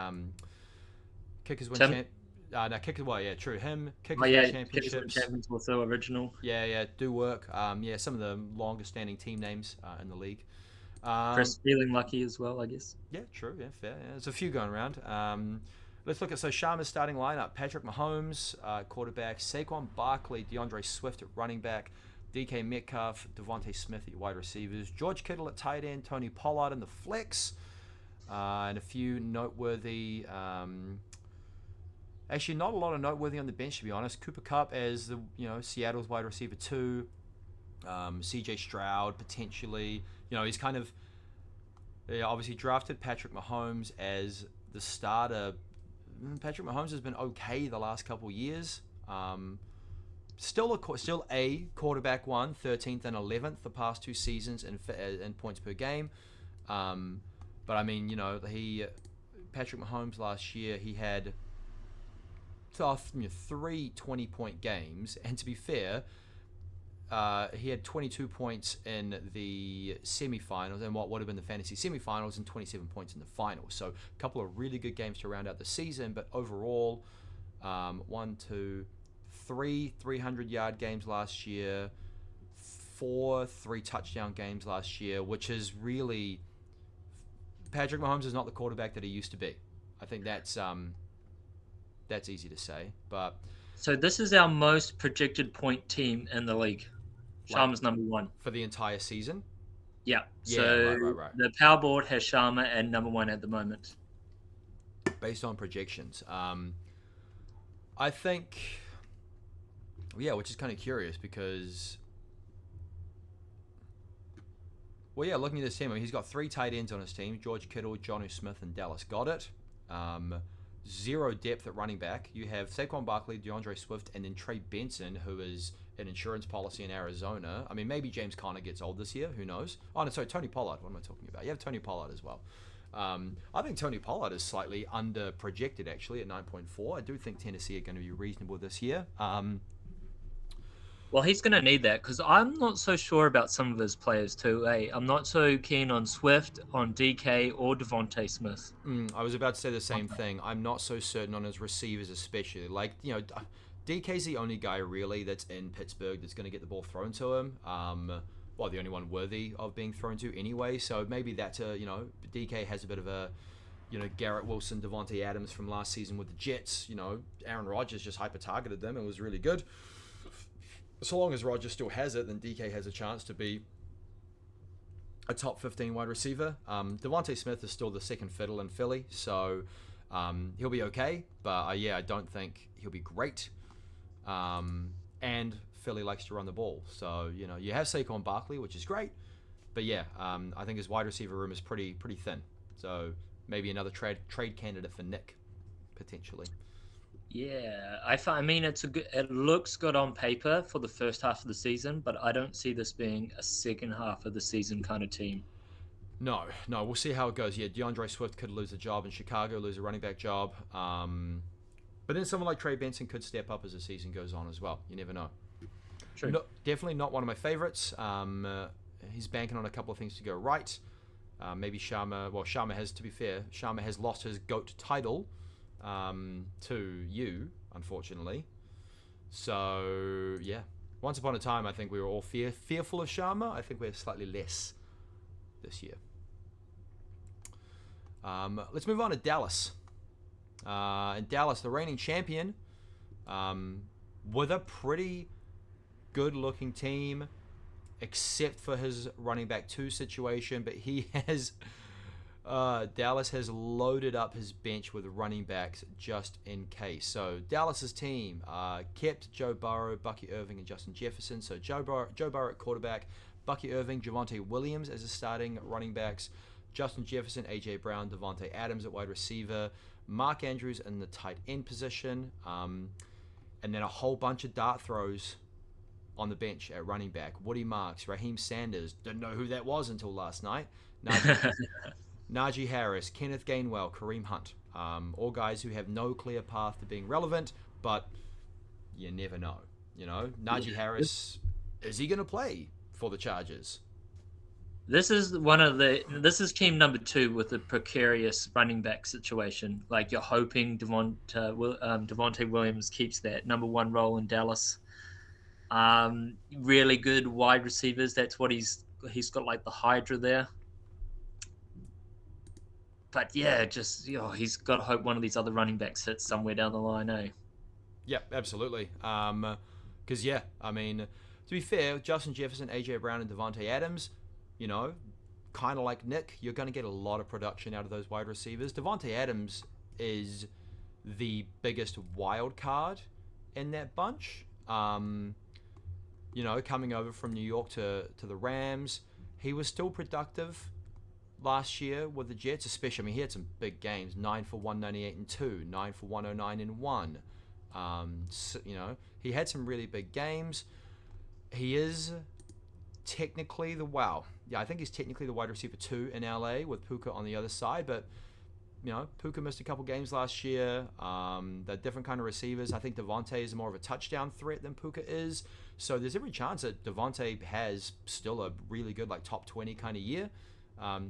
Kickers Win Kickers. Well, yeah, true. Him, Kickers Win Championships. Kickers Win Champions also original. Yeah, do work. Some of the longest standing team names in the league. Chris feeling lucky as well, I guess. Yeah, true. Yeah, fair. Yeah, there's a few going around. Let's look at Sharma's starting lineup: Patrick Mahomes, quarterback; Saquon Barkley, DeAndre Swift at running back; DK Metcalf, Devontae Smith at wide receivers; George Kittle at tight end; Tony Pollard in the flex, and a few noteworthy. Actually, not a lot of noteworthy on the bench, to be honest. Cooper Kupp as the Seattle's wide receiver 2. CJ Stroud potentially. He's kind of obviously drafted Patrick Mahomes as the starter. Patrick Mahomes has been okay the last couple years. Still a quarterback 1, 13th and 11th the past 2 seasons in points per game. But I mean, Patrick Mahomes last year, he had 3 20-point games, and to be fair, he had 22 points in the semifinals and what would have been the fantasy semifinals, and 27 points in the finals. So a couple of really good games to round out the season, but overall, 3 300-yard games last year, 4 3-touchdown games last year, which is really, Patrick Mahomes is not the quarterback that he used to be. I think that's easy to say. But so this is our most projected point team in the league. Sharma's number 1 for the entire season. Yeah. So right. The power board has Sharma at number 1 at the moment, based on projections. I think. Yeah, which is kind of curious because, looking at this team, he's got 3 tight ends on his team: George Kittle, Jonnu Smith, and Dallas Goedert. 0 depth at running back. You have Saquon Barkley, DeAndre Swift, and then Trey Benson, who is an insurance policy in Arizona. I mean, maybe James Conner gets old this year. Who knows? Oh, no, sorry, Tony Pollard. What am I talking about? You have Tony Pollard as well. I think Tony Pollard is slightly under projected, actually, at 9.4. I do think Tennessee are going to be reasonable this year. Well, he's going to need that because I'm not so sure about some of his players too. I'm not so keen on Swift, on DK, or Devontae Smith. I was about to say the same thing. I'm not so certain on his receivers, especially. DK's the only guy really that's in Pittsburgh that's going to get the ball thrown to him. The only one worthy of being thrown to anyway. So maybe that's DK has a bit of a, Garrett Wilson, Devontae Adams from last season with the Jets. Aaron Rodgers just hyper-targeted them and was really good. So long as Rodgers still has it, then DK has a chance to be a top 15 wide receiver. Devontae Smith is still the second fiddle in Philly, so he'll be okay. But I don't think he'll be great. And Philly likes to run the ball, so you have Saquon Barkley, which is great. But I think his wide receiver room is pretty thin. So maybe another trade candidate for Nick, potentially. Yeah, I mean, it looks good on paper for the first half of the season, but I don't see this being a second half of the season kind of team. No, we'll see how it goes. Yeah, DeAndre Swift could lose a job in Chicago, lose a running back job. But then someone like Trey Benson could step up as the season goes on as well. You never know. True. No, definitely not one of my favorites. He's banking on a couple of things to go right. Maybe Sharma. Well, Sharma has, to be fair, Sharma has lost his GOAT title to you, unfortunately. So, yeah. Once upon a time, I think we were all fearful of Sharma. I think we're slightly less this year. Let's move on to Dallas. In Dallas, the reigning champion, with a pretty good-looking team, except for his running back 2 situation, but he has Dallas has loaded up his bench with running backs just in case. So Dallas's team kept Joe Burrow, Bucky Irving, and Justin Jefferson. So Joe Burrow at quarterback, Bucky Irving, Javonte Williams as his starting running backs, Justin Jefferson, A.J. Brown, Devontae Adams at wide receiver, Mark Andrews in the tight end position, and then a whole bunch of dart throws on the bench at running back. Woody Marks, Raheem Sanders, didn't know who that was until last night. Najee Harris, Kenneth Gainwell, Kareem Hunt. All guys who have no clear path to being relevant, but you never know. You know, Najee Harris, is he going to play for the Chargers? This is team number 2 with the precarious running back situation. Like, you're hoping Devontae Williams keeps that number 1 role in Dallas. Really good wide receivers. That's what he's got, like the Hydra there. But yeah, just he's got to hope one of these other running backs hits somewhere down the line, eh? Yeah, absolutely. Because I mean, to be fair, Justin Jefferson, AJ Brown, and Devontae Adams, kind of like Nick, you're going to get a lot of production out of those wide receivers. Devontae Adams is the biggest wild card in that bunch. Coming over from New York to the Rams, he was still productive last year with the Jets, especially. I mean, he had some big games: 9 for 198 and 2, 9 for 109 and 1. He had some really big games. He is technically I think he's technically the wide receiver 2 in LA with Puka on the other side, but Puka missed a couple games last year. They're different kind of receivers. I think Devontae is more of a touchdown threat than Puka is. So there's every chance that Devontae has still a really good, like, top 20 kind of year.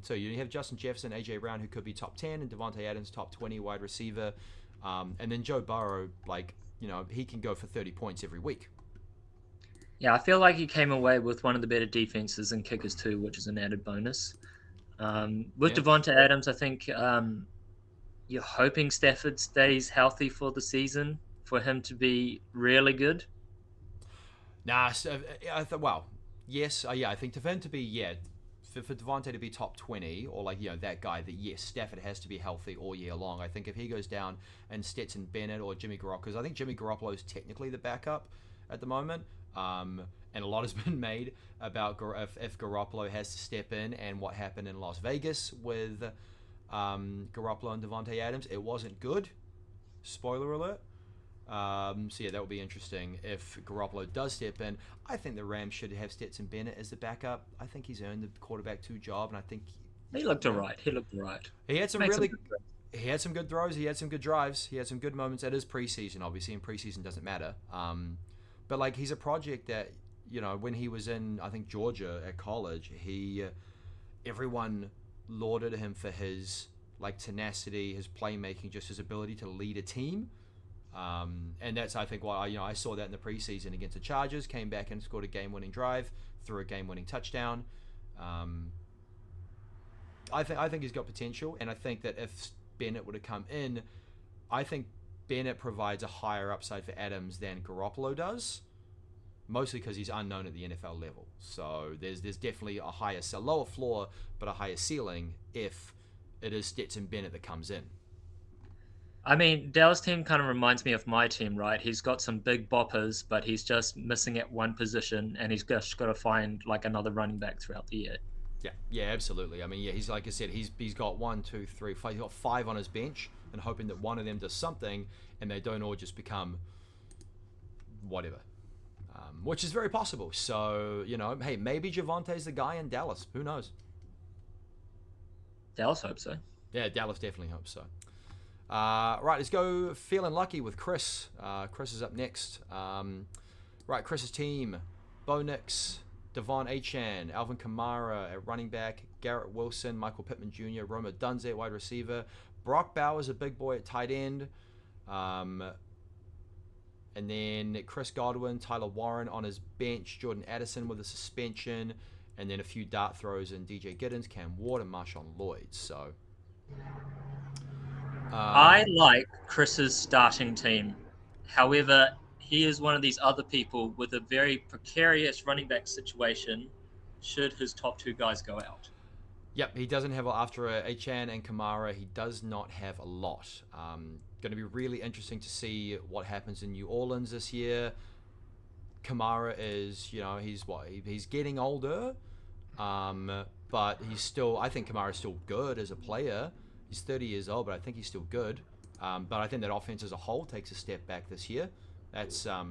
So you have Justin Jefferson, A.J. Brown, who could be top 10, and Devontae Adams, top 20 wide receiver. And then Joe Burrow, he can go for 30 points every week. Yeah, I feel like he came away with one of the better defenses and kickers too, which is an added bonus. Devontae Adams, I think you're hoping Stafford stays healthy for the season for him to be really good. Yes. I think for him to be, for Devontae to be top 20, or that guy, that yes, Stafford has to be healthy all year long. I think if he goes down and Stetson Bennett or Jimmy Garoppolo, because I think Jimmy Garoppolo is technically the backup at the moment, and a lot has been made about if Garoppolo has to step in, and what happened in Las Vegas with Garoppolo and Devontae Adams. It wasn't good. Spoiler alert. That would be interesting if Garoppolo does step in. I think the Rams should have Stetson Bennett as the backup. I think he's earned the quarterback 2 job, and I think he looked alright. He had some he had some good throws. He had some good drives. He had some good moments. It is preseason, obviously, and preseason doesn't matter. But he's a project that when he was in, I think, Georgia at college, everyone lauded him for his tenacity, his playmaking, just his ability to lead a team. And that's, I think, why I saw that in the preseason against the Chargers. Came back and scored a game-winning drive, threw a game-winning touchdown. I think he's got potential, and I think that if Bennett would have come in, I think Bennett provides a higher upside for Adams than Garoppolo does, mostly because he's unknown at the NFL level. So there's definitely a lower floor, but a higher ceiling if it is Stetson Bennett that comes in. I mean, Dallas team kind of reminds me of my team, right? He's got some big boppers, but he's just missing at one position, and he's just got to find another running back throughout the year. Yeah, absolutely. I mean, he's, like I said, he's got 1, 2, 3, 5. He's got 5 on his bench, and hoping that one of them does something, and they don't all just become whatever, which is very possible. So hey, maybe Javonte's the guy in Dallas. Who knows? Dallas hopes so. Yeah, Dallas definitely hopes so. Right, let's go feeling lucky with Chris. Chris is up next. Right, Chris's team: Bo Nix, Devon Achan, Alvin Kamara at running back, Garrett Wilson, Michael Pittman Jr., Roma Dunze at wide receiver, Brock Bowers, a big boy at tight end, and then Chris Godwin, Tyler Warren on his bench, Jordan Addison with a suspension, and then a few dart throws in DJ Giddens, Cam Ward, and Marshawn Lloyd. So I like Chris's starting team. However, he is one of these other people with a very precarious running back situation should his top two guys go out. Yep, he doesn't have, after Achan and Kamara, he does not have a lot. Going to be really interesting to see what happens in New Orleans this year. Kamara is, he's getting older, but he's still, I think Kamara's still good as a player. He's 30 years old, but I think he's still good. But I think that offense as a whole takes a step back this year. That's, to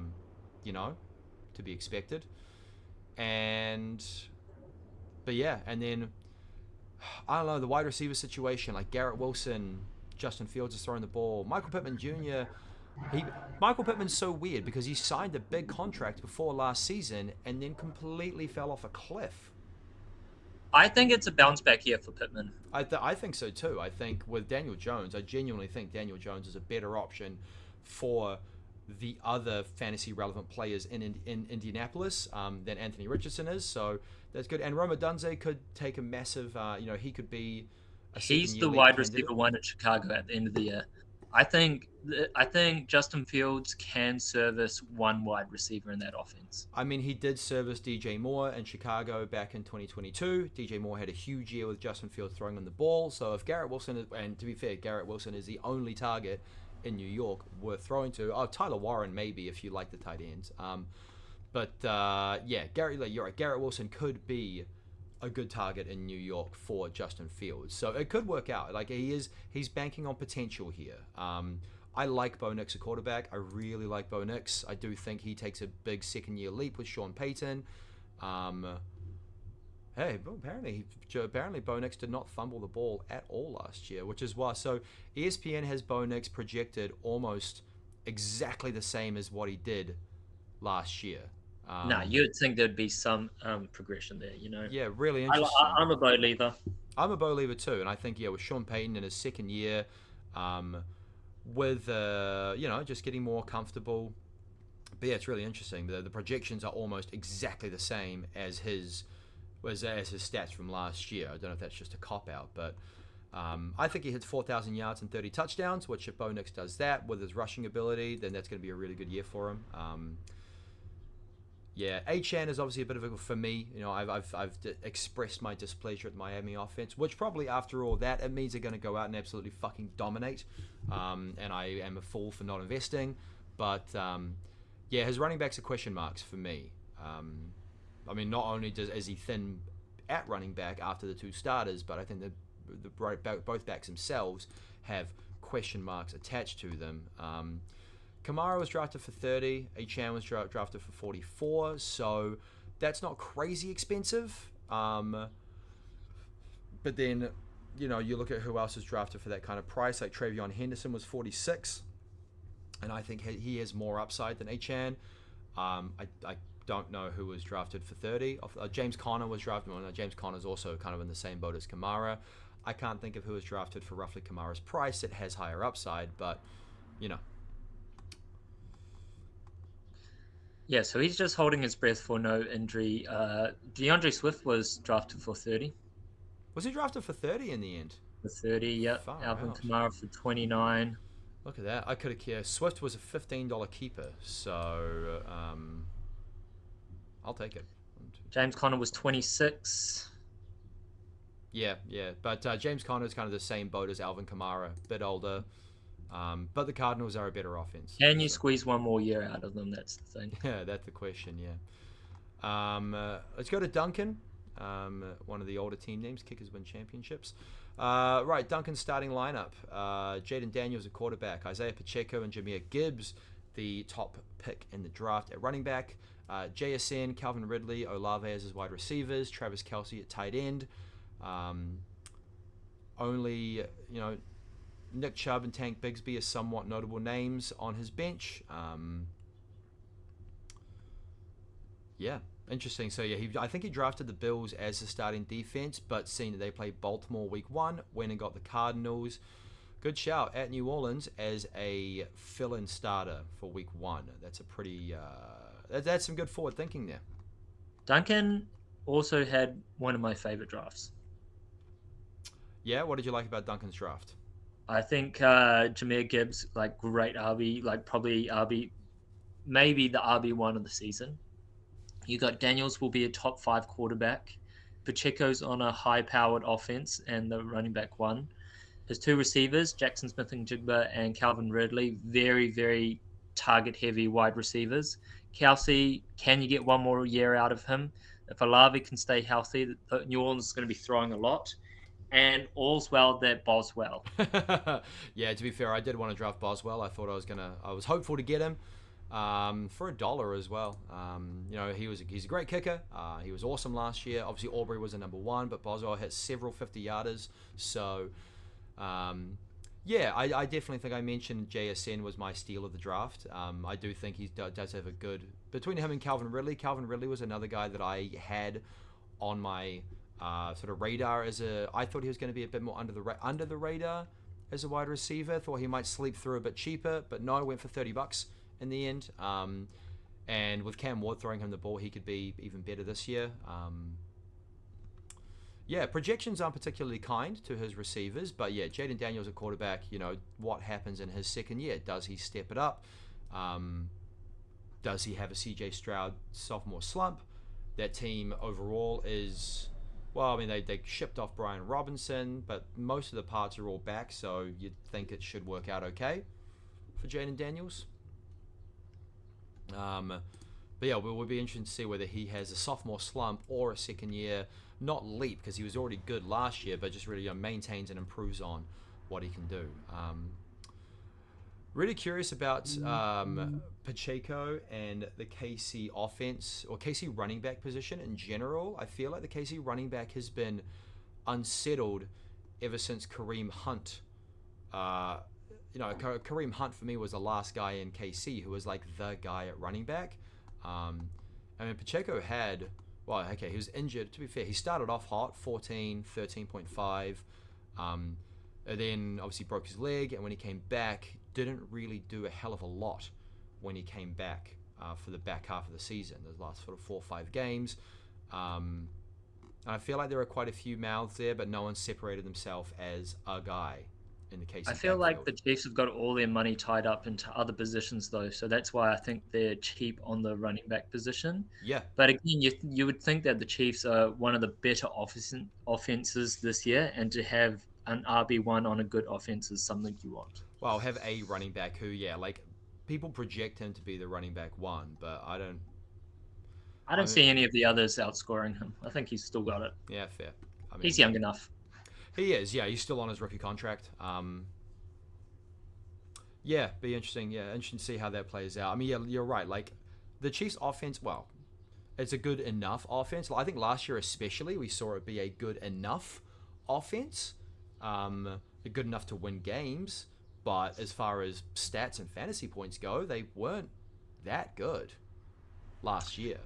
be expected. But yeah, and then, I don't know, the wide receiver situation, like Garrett Wilson, Justin Fields is throwing the ball. Michael Pittman Jr., Michael Pittman's so weird because he signed a big contract before last season and then completely fell off a cliff. I think it's a bounce back year for Pittman. I think so too. I think with Daniel Jones, I genuinely think Daniel Jones is a better option for the other fantasy relevant players in Indianapolis than Anthony Richardson is. So that's good. And Roma Dunze could take a massive, he could be he's the wide receiver one at Chicago at the end of the year. I think Justin Fields can service one wide receiver in that offense. I mean, he did service DJ Moore in Chicago back in 2022. DJ Moore had a huge year with Justin Fields throwing him the ball. So if Garrett Wilson, and to be fair, Garrett Wilson is the only target in New York worth throwing to. Oh, Tyler Warren maybe if you like the tight ends. You're right. Garrett Wilson could be a good target in New York for Justin Fields. So it could work out. Like he's banking on potential here. I like Bo Nix, a quarterback. I really like Bo Nix. I do think he takes a big second-year leap with Sean Payton. Apparently Bo Nix did not fumble the ball at all last year, which is why. So ESPN has Bo Nix projected almost exactly the same as what he did last year. You'd think there'd be some progression there, Yeah, really interesting. I'm a Bo leaver. I'm a Bo leaver too, and I think with Sean Payton in his second year, with just getting more comfortable. But yeah, it's really interesting. The projections are almost exactly the same as his stats from last year. I don't know if that's just a cop out, but I think he hits 4,000 yards and 30 touchdowns. Which if Bo Nix does that with his rushing ability, then that's going to be a really good year for him. Achan is obviously a bit of a, for me, I've expressed my displeasure at the Miami offense, which probably after all that, it means they're going to go out and absolutely fucking dominate. And I am a fool for not investing. But, his running backs are question marks for me. Not only is he thin at running back after the two starters, but I think both backs themselves have question marks attached to them. Kamara was drafted for 30. Achan was drafted for 44. So that's not crazy expensive. But then, you look at who else is drafted for that kind of price. Like Travion Henderson was 46. And I think he has more upside than Achan. I don't know who was drafted for 30. James Conner was drafted. Well, no, James Conner's also kind of in the same boat as Kamara. I can't think of who was drafted for roughly Kamara's price. It has higher upside, but, Yeah, so he's just holding his breath for no injury. DeAndre Swift was drafted for 30. Was he drafted for 30 in the end? For 30, yep. Alvin Kamara for 29. Look at that. I could have cared. Swift was a $15 keeper, so I'll take it. James Conner was 26. Yeah. But James Conner is kind of the same boat as Alvin Kamara, a bit older. But the Cardinals are a better offense. Can you squeeze one more year out of them? That's the thing. Yeah, that's the question, yeah. Let's go to Duncan, one of the older team names. Kickers win championships. Right, Duncan's starting lineup. Jaden Daniels, a quarterback. Isaiah Pacheco and Jahmyr Gibbs, the top pick in the draft at running back. JSN, Calvin Ridley, Olave as his wide receivers. Travis Kelce at tight end. Nick Chubb and Tank Bigsby are somewhat notable names on his bench. Yeah, interesting. So yeah, I think he drafted the Bills as his starting defense, but seeing that they played Baltimore week 1, went and got the Cardinals. Good shout at New Orleans as a fill-in starter for week 1. That's a pretty that's some good forward thinking there. Duncan also had one of my favorite drafts. Yeah, what did you like about Duncan's draft? I think Jahmyr Gibbs, like great RB, like probably RB, maybe the RB1 of the season. You got Daniels will be a top 5 quarterback. Pacheco's on a high-powered offense and the running back 1. His 2 receivers, Jackson Smith and Jigba and Calvin Ridley, very, very target-heavy wide receivers. Kelsey, can you get one more year out of him? If Olave can stay healthy, New Orleans is going to be throwing a lot. And all's well that Boswell. Yeah, to be fair, I did want to draft Boswell. I was hopeful to get him for $1 as well. He's a great kicker. He was awesome last year. Obviously, Aubrey was a number 1, but Boswell hit several 50-yarders. So, I definitely think I mentioned JSN was my steal of the draft. I do think he does have a good... Between him and Calvin Ridley was another guy that I had on my sort of radar I thought he was going to be a bit more under the radar as a wide receiver. Thought he might sleep through a bit cheaper, but no, went for $30 in the end. And with Cam Ward throwing him the ball, he could be even better this year. Projections aren't particularly kind to his receivers, but yeah, Jaden Daniels a quarterback. What happens in his second year? Does he step it up? Does he have a CJ Stroud sophomore slump? That team overall is... Well, I mean, they shipped off Brian Robinson, but most of the parts are all back, so you'd think it should work out okay for Jaden Daniels. But yeah, we'll be interested to see whether he has a sophomore slump or a second year, not leap, because he was already good last year, but just really maintains and improves on what he can do. Really curious about Pacheco and the KC offense, or KC running back position in general. I feel like the KC running back has been unsettled ever since Kareem Hunt. Kareem Hunt for me was the last guy in KC who was like the guy at running back. Pacheco he was injured. To be fair, he started off hot, 14, 13.5. And then obviously broke his leg, and when he came back, didn't really do a hell of a lot when he came back for the back half of the season, the last sort of 4 or 5 games. And I feel like there are quite a few mouths there, but no one separated themselves as a guy in the case. I feel like the Chiefs have got all their money tied up into other positions, though, so that's why I think they're cheap on the running back position. Yeah. But again, you would think that the Chiefs are one of the better offenses this year, and to have an RB1 on a good offense is something you want. Well, have a running back who, people project him to be the running back 1, but I don't see any of the others outscoring him. I think he's still got it. Yeah, fair. He's young enough. He is, yeah. He's still on his rookie contract. Be interesting. Yeah, interesting to see how that plays out. I mean, yeah, you're right. Like, the Chiefs' offense, well, it's a good enough offense. I think last year especially, we saw it be a good enough offense. Good enough to win games. But as far as stats and fantasy points go, they weren't that good last year.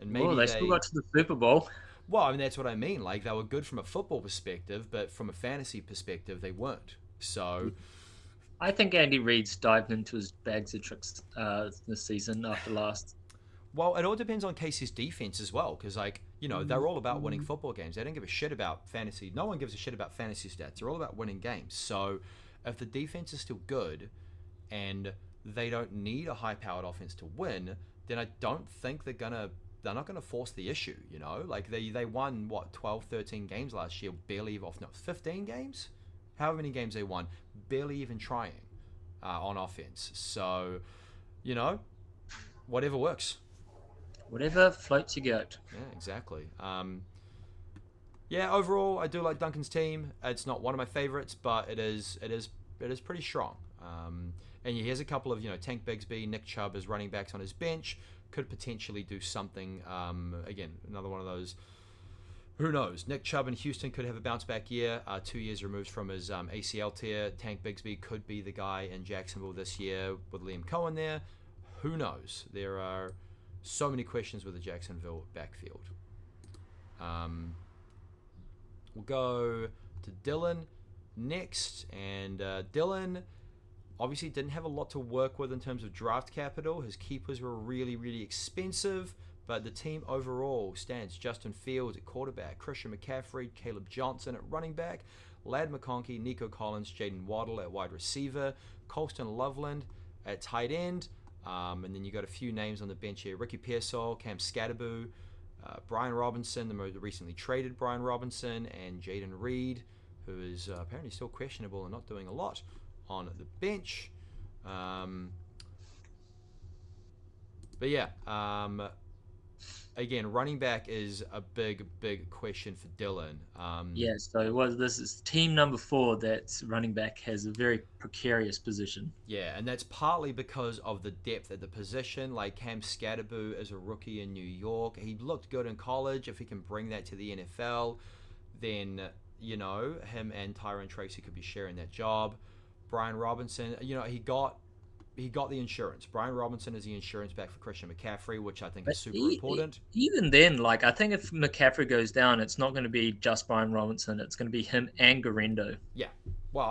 And maybe they still got to the Super Bowl. Well, I mean, that's what I mean. Like, they were good from a football perspective, but from a fantasy perspective, they weren't. So, I think Andy Reid's dived into his bags of tricks this season after last. Well, it all depends on Casey's defense as well, because, they're all about winning football games. They don't give a shit about fantasy. No one gives a shit about fantasy stats. They're all about winning games. So, if the defense is still good and they don't need a high-powered offense to win, then I don't think they're not going to force the issue, Like, they won, 12, 13 games last year, barely, 15 games? However many games they won, barely even trying on offense. So, whatever works. Whatever floats your goat. Yeah, exactly. Overall, I do like Duncan's team. It's not one of my favorites, but it is pretty strong. And he has a couple of, Tank Bigsby, Nick Chubb as running backs on his bench. Could potentially do something. Again, another one of those Who knows? Nick Chubb in Houston could have a bounce back year. 2 years removed from his ACL tear. Tank Bigsby could be the guy in Jacksonville this year with Liam Cohen there. Who knows? There are so many questions with the Jacksonville backfield. We'll go to Dylan next. And Dylan obviously didn't have a lot to work with in terms of draft capital. His keepers were really, really expensive. But the team overall stands Justin Fields at quarterback, Christian McCaffrey, Caleb Johnson at running back, Ladd McConkey, Nico Collins, Jaden Waddle at wide receiver, Colston Loveland at tight end, and then you got a few names on the bench here: Ricky Pearsall, Cam Scatterboo, Brian Robinson, the most recently traded Brian Robinson, and Jaden Reed, who is apparently still questionable and not doing a lot on the bench. But yeah. Again, running back is a big, big question for Dylan. So this is team number 4 that's running back has a very precarious position. Yeah, and that's partly because of the depth at the position. Like Cam Scatterboo is a rookie in New York. He looked good in college. If he can bring that to the NFL, then, him and Tyron Tracy could be sharing that job. Brian Robinson, he got the insurance. Brian Robinson is the insurance back for Christian McCaffrey, which I think is super important. Even then, I think if McCaffrey goes down, it's not going to be just Brian Robinson. It's going to be him and Garendo. Yeah. Well,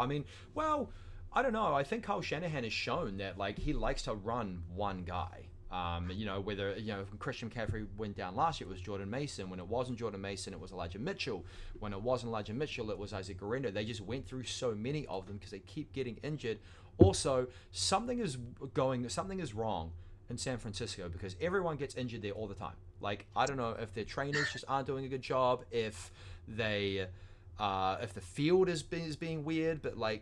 I don't know. I think Kyle Shanahan has shown that, he likes to run one guy. Whether, when Christian McCaffrey went down last year, it was Jordan Mason. When it wasn't Jordan Mason, it was Elijah Mitchell. When it wasn't Elijah Mitchell, it was Isaac Garendo. They just went through so many of them because they keep getting injured. Also, something is wrong in San Francisco because everyone gets injured there all the time. I don't know if their trainers just aren't doing a good job, if the field is being weird, but they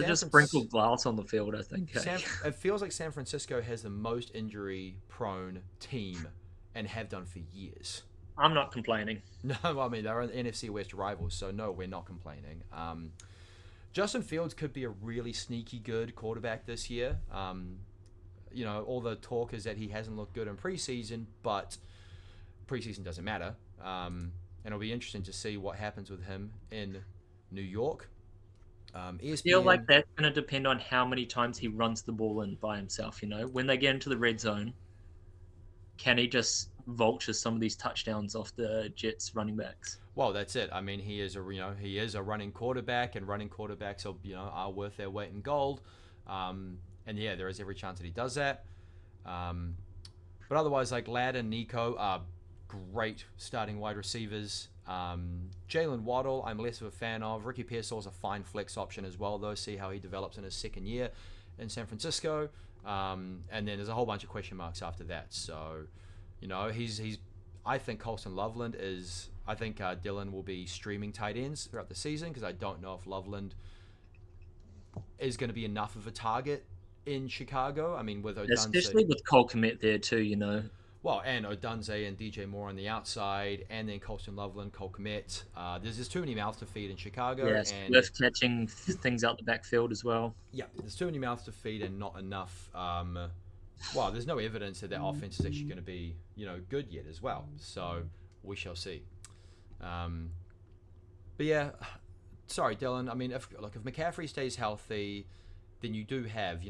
just sprinkled glass on the field, I think. It feels like San Francisco has the most injury-prone team and have done for years. I'm not complaining. No, they're an NFC West rivals, so no, we're not complaining. Justin Fields could be a really sneaky good quarterback this year. All the talk is that he hasn't looked good in preseason, but preseason doesn't matter. And it'll be interesting to see what happens with him in New York. ESPN, I feel like that's going to depend on how many times he runs the ball in by himself. When they get into the red zone, can he just vulture some of these touchdowns off the Jets running backs? Well, that's it. He is a running quarterback, and running quarterbacks are worth their weight in gold. There is every chance that he does that. But otherwise, Ladd and Nico are great starting wide receivers. Jalen Waddle, I'm less of a fan of. Ricky Pearsall is a fine flex option as well, though. See how he develops in his second year in San Francisco. And then there's a whole bunch of question marks after that. So, he's. I think Colston Loveland is. I think Dylan will be streaming tight ends throughout the season because I don't know if Loveland is going to be enough of a target in Chicago. With Odunze, especially with Cole Kmet there too, Well, and Odunze and DJ Moore on the outside, and then Colston Loveland, Cole Kmet. There's just too many mouths to feed in Chicago. Yes, and Swift catching things out the backfield as well. Yeah, there's too many mouths to feed and not enough. There's no evidence that offense is actually going to be, good yet as well. So we shall see. But yeah, sorry, Dylan. If McCaffrey stays healthy, then you do have,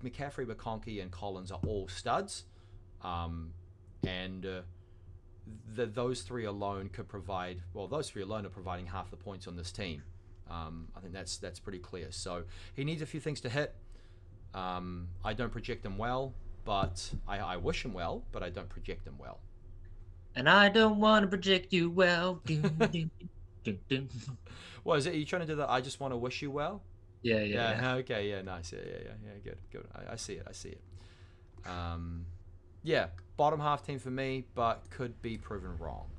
McCaffrey, McConkey, and Collins are all studs. Those three alone could provide. Well, those three alone are providing half the points on this team. I think that's pretty clear. So he needs a few things to hit. I don't project him well, but I wish him well, but I don't project him well. And I don't want to project you well. What is it? Are you trying to do that? I just want to wish you well. Yeah. Okay. Yeah. Nice. Yeah. Good. I see it. Yeah. Bottom half team for me, but could be proven wrong.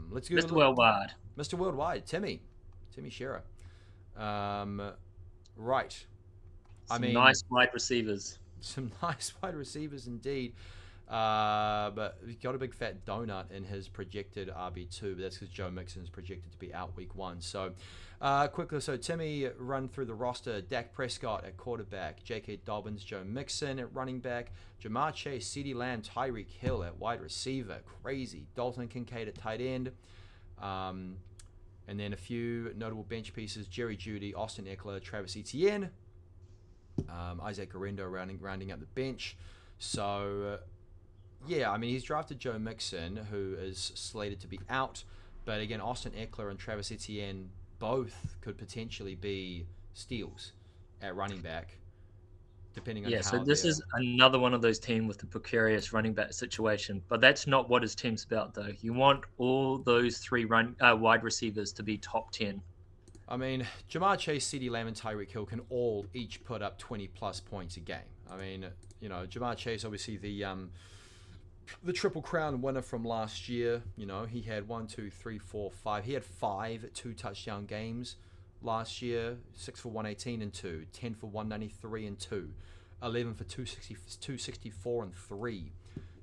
Let's go. Mr. Worldwide. Mr. Worldwide. Timmy Shearer. Right. Nice wide receivers. Some nice wide receivers indeed. But he got a big fat donut in his projected RB2, but that's because Joe Mixon's projected to be out week 1. So, quickly, so Timmy, run through the roster. Dak Prescott at quarterback, J.K. Dobbins, Joe Mixon at running back, Jamar Chase, CeeDee Lamb, Tyreek Hill at wide receiver. Crazy. Dalton Kincaid at tight end. And then a few notable bench pieces, Jerry Jeudy, Austin Eckler, Travis Etienne, Isaac Guerrero rounding out the bench. So, yeah, I mean, he's drafted Joe Mixon, who is slated to be out. But again, Austin Eckler and Travis Etienne both could potentially be steals at running back, depending on how so this is another one of those teams with the precarious running back situation. But that's not what his team's about, though. You want all those three wide receivers to be top 10. I mean, Jamar Chase, CeeDee Lamb, and Tyreek Hill can all each put up 20-plus points a game. I mean, you know, Jamar Chase, obviously the Triple Crown winner from last year. You know, he had 1, 2, 3, 4, 5. He had 5 2-touchdown games last year. 6 for 118 and 2, 10 for 193 and 2, 11 for 264 and 3,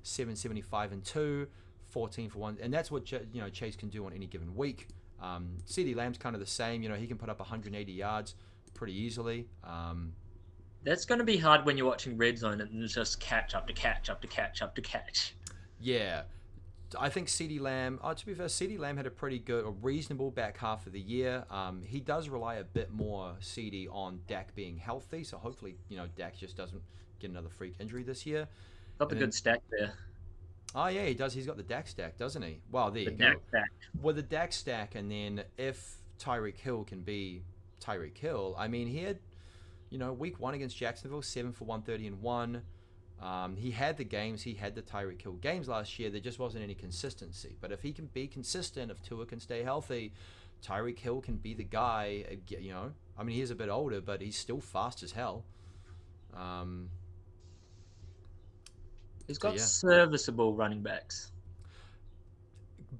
775 and 2, 14 for 1. And that's what Chase can do on any given week. CeeDee Lamb's kind of the same. You know, he can put up 180 yards pretty easily. That's going to be hard when you're watching Red Zone and it's just catch up to catch up to catch up to catch. Yeah. I think CeeDee Lamb, to be fair, CeeDee Lamb had a reasonable back half of the year. He does rely a bit more, CeeDee, on Dak being healthy. So hopefully, you know, Dak just doesn't get another freak injury this year. Got the good stack there. Oh, yeah, he does. He's got the Dak stack, doesn't he? Well, there you go. Dak stack. With the Dak stack, and then if Tyreek Hill can be Tyreek Hill, I mean, he had, you know, week 1 against Jacksonville, 7 for 130 and 1. He had the games. He had the Tyreek Hill games last year. There just wasn't any consistency. But if he can be consistent, if Tua can stay healthy, Tyreek Hill can be the guy. You know, I mean, he's a bit older, but he's still fast as hell. He's got serviceable running backs.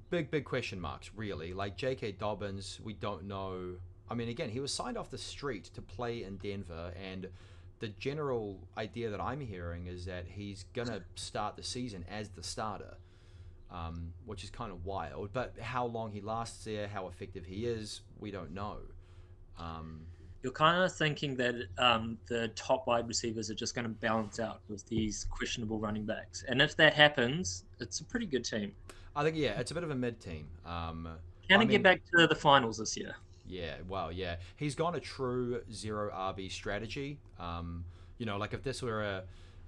Big question marks, really. Like J.K. Dobbins, we don't know. I mean, again, he was signed off the street to play in Denver, and the general idea that I'm hearing is that he's going to start the season as the starter, which is kind of wild. But how long he lasts there, how effective he is, we don't know. You're kind of thinking that the top wide receivers are just going to balance out with these questionable running backs. And if that happens, it's a pretty good team. I think, yeah, it's a bit of a mid team. Can he get back to the finals this year? Yeah, well, yeah. He's gone a true zero RB strategy. You know, like if this were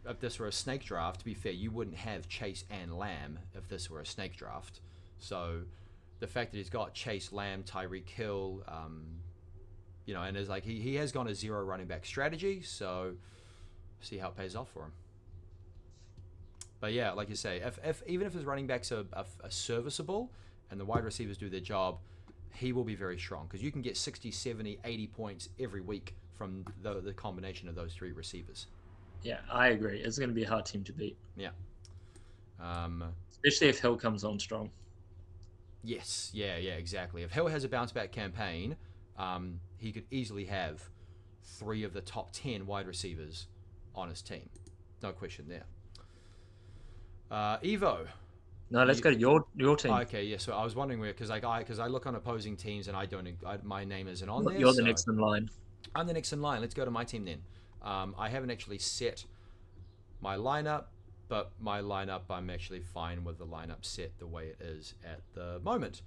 a snake draft, to be fair, you wouldn't have Chase and Lamb if this were a snake draft. So the fact that he's got Chase, Lamb, Tyreek Hill, you know, and is like he has gone a zero running back strategy, so see how it pays off for him. But yeah, like you say, if even if his running backs are serviceable and the wide receivers do their job, he will be very strong because you can get 60, 70, 80 points every week from the combination of those three receivers. Yeah, I agree. It's going to be a hard team to beat. Yeah. Especially if Hill comes on strong. Yes. Yeah, exactly. If Hill has a bounce back campaign, he could easily have 3 of the top 10 wide receivers on his team. No question there. Evo. No, let's go to your team. Oh, okay, yeah. So I was wondering where, because I look on opposing teams and my name isn't on there. You're the next in line. I'm the next in line. Let's go to my team then. I haven't actually set my lineup, but my lineup, I'm actually fine with the lineup set the way it is at the moment.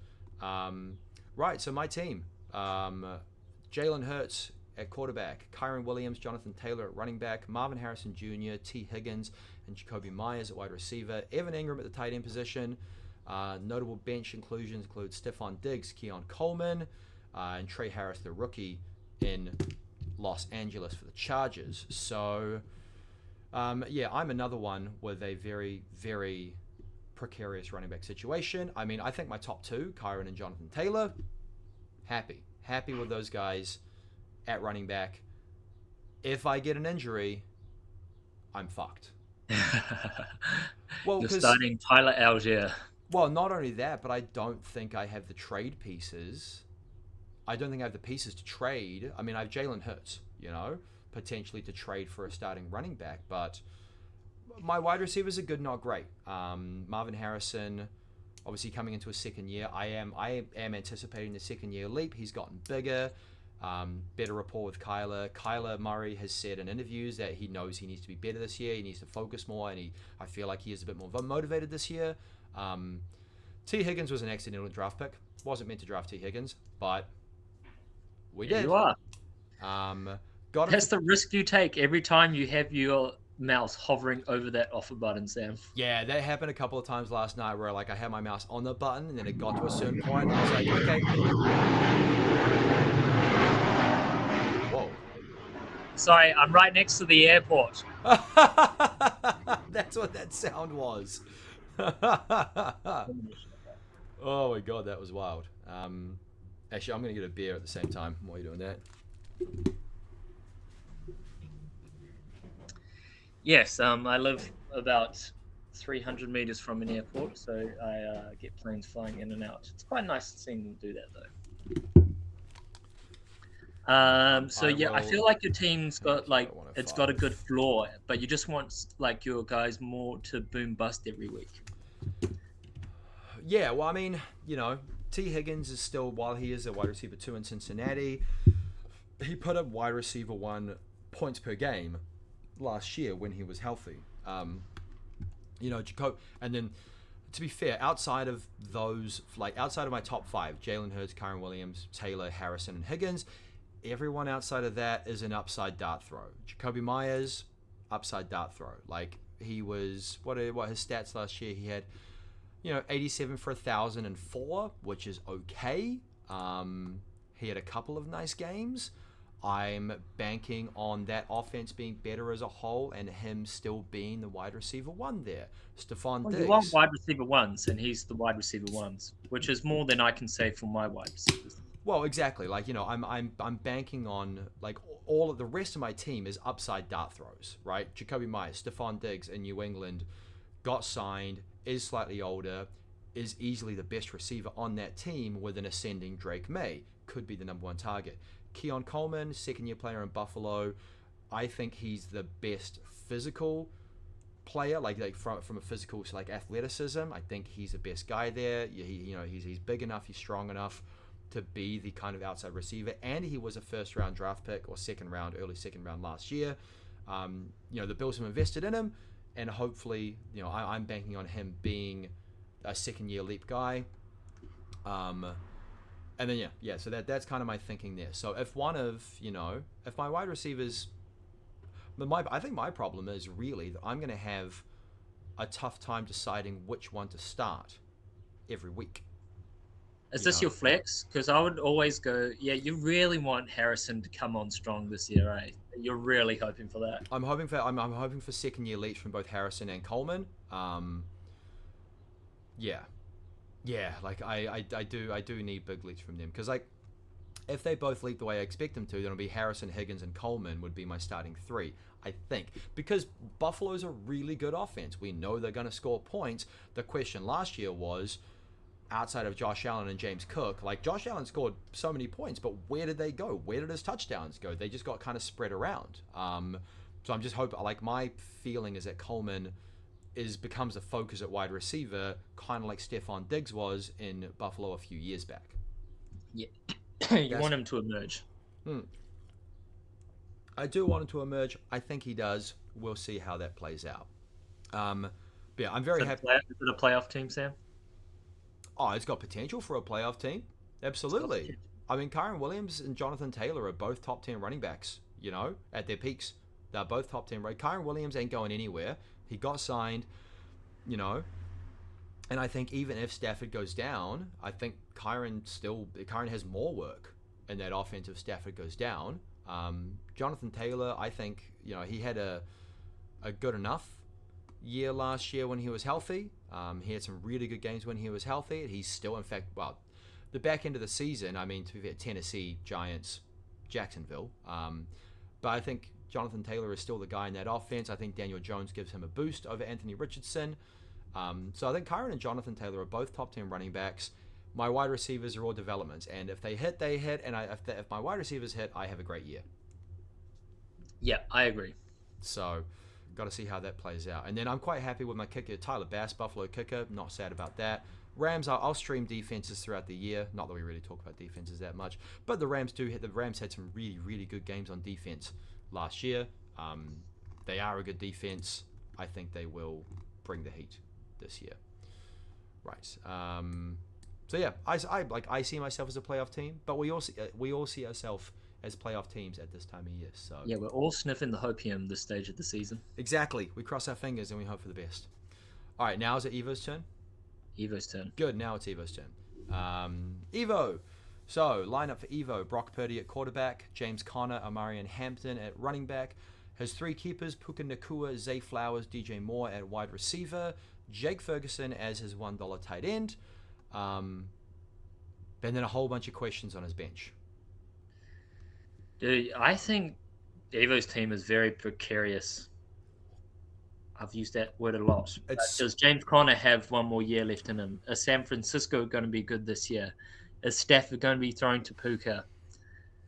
Right, so my team. Jalen Hurts at quarterback, Kyron Williams, Jonathan Taylor at running back, Marvin Harrison Jr., T. Higgins, and Jacoby Myers at wide receiver, Evan Ingram at the tight end position. Notable bench inclusions include Stephon Diggs, Keon Coleman, and Trey Harris, the rookie, in Los Angeles for the Chargers. So, yeah, I'm another one with a very, very precarious running back situation. I mean, I think my top 2, Kyron and Jonathan Taylor, happy with those guys at running back. If I get an injury, I'm fucked. Well, you're starting Tyler Algier. Well, not only that, but I don't think I have the trade pieces. I don't think I have the pieces to trade. I mean, I have Jalen Hurts, you know, potentially to trade for a starting running back, but my wide receivers are good, not great. Marvin Harrison, obviously coming into a second year. I am anticipating the second year leap. He's gotten bigger, better rapport with Kyler. Kyler Murray has said in interviews that he knows he needs to be better this year. He needs to focus more, and I feel like he is a bit more motivated this year. T. Higgins was an accidental draft pick. Wasn't meant to draft T. Higgins, but we did. You are. That's the risk you take every time you have your mouse hovering over that offer button, Sam. Yeah, that happened a couple of times last night where like I had my mouse on the button and then it got to a certain point and I was like, okay. Whoa. Sorry, I'm right next to the airport. That's what that sound was. Oh my god, that was wild. Actually, I'm going to get a beer at the same time while you're doing that. Yes, I live about 300 meters from an airport, so I get planes flying in and out. It's quite nice seeing them do that, though. I feel like your team's got it's got a good floor, but you just want like your guys more to boom bust every week. Yeah, well, I mean, T. Higgins is still, while he is a wide receiver 2 in Cincinnati, he put up wide receiver 1 points per game last year when he was healthy. Jacob, and then to be fair, outside of my top 5, Jalen Hurts, Kyren Williams, Taylor, Harrison, and Higgins, everyone outside of that is an upside dart throw. Jacoby Myers, upside dart throw. Like he was, what his stats last year? He had 87 for 1,004, which is okay. He had a couple of nice games. I'm banking on that offense being better as a whole and him still being the wide receiver 1 there. Stephon Diggs. You want wide receiver 1s, and he's the wide receiver 1s, which is more than I can say for my wide receivers. Well, exactly. Like, I'm banking on like all of the rest of my team is upside dart throws, right? Jacoby Myers, Stephon Diggs in New England got signed, is slightly older, is easily the best receiver on that team with an ascending Drake May. Could be the number 1 target. Keon Coleman, second-year player in Buffalo. I think he's the best physical player, like from a physical athleticism. I think he's the best guy there. He's big enough, he's strong enough to be the kind of outside receiver, and he was a first-round draft pick or early second round last year. The Bills have invested in him, and hopefully, I'm banking on him being a second-year leap guy. And then so that's kind of my thinking there. So if if my wide receivers, I think my problem is really that I'm going to have a tough time deciding which one to start every week. Is this your flex? Because I would always go, you really want Harrison to come on strong this year, eh? You're really hoping for that. I'm hoping for second year leaps from both Harrison and Coleman. Yeah, like I do need big leaps from them because like if they both leap the way I expect them to, then it'll be Harrison, Higgins, and Coleman would be my starting 3, I think, because Buffalo's a really good offense. We know they're going to score points. The question last year was, outside of Josh Allen and James Cook, like Josh Allen scored so many points, but where did they go? Where did his touchdowns go? They just got kind of spread around. So I'm just hoping, like my feeling is that Coleman becomes a focus at wide receiver, kind of like Stephon Diggs was in Buffalo a few years back. Yeah, you want him to emerge. I do want him to emerge. I think he does. We'll see how that plays out. But yeah, I'm very happy. Is it a playoff team, Sam? Oh, it's got potential for a playoff team. Absolutely. I mean, Kyren Williams and Jonathan Taylor are both top 10 running backs, at their peaks. They're both top 10. Right? Kyren Williams ain't going anywhere. He got signed, and I think even if Stafford goes down, I think Kyren has more work in that offense if Stafford goes down. Jonathan Taylor, I think, he had a good enough year last year when he was healthy. He had some really good games when he was healthy. He's still, in fact, the back end of the season, I mean, to be fair, Tennessee, Giants, Jacksonville. But I think Jonathan Taylor is still the guy in that offense. I think Daniel Jones gives him a boost over Anthony Richardson. So I think Kyren and Jonathan Taylor are both top 10 running backs. My wide receivers are all developments. And if they hit, they hit. And if my wide receivers hit, I have a great year. Yeah, I agree. So, Got to see how that plays out. And then I'm quite happy with my kicker, Tyler Bass, Buffalo kicker. Not sad about that. Rams, I'll stream defenses throughout the year. Not that we really talk about defenses that much, but the Rams had some really, really good games on defense last year. They are a good defense. I think they will bring the heat this year. Right. So yeah, I see myself as a playoff team, but we all see ourselves as playoff teams at this time of year. So yeah, we're all sniffing the hopium this stage of the season. Exactly. We cross our fingers and we hope for the best. All right, now is it Evo's turn? Evo's turn. Good, now it's Evo's turn. Evo. So, lineup for Evo. Brock Purdy at quarterback. James Conner, Amarian Hampton at running back. Has 3 keepers. Puka Nakua, Zay Flowers, DJ Moore at wide receiver. Jake Ferguson as his $1 tight end. And then a whole bunch of questions on his bench. Dude, I think Evo's team is very precarious. I've used that word a lot. Does James Conner have one more year left in him? Is San Francisco going to be good this year? Is Stafford going to be throwing to Puka?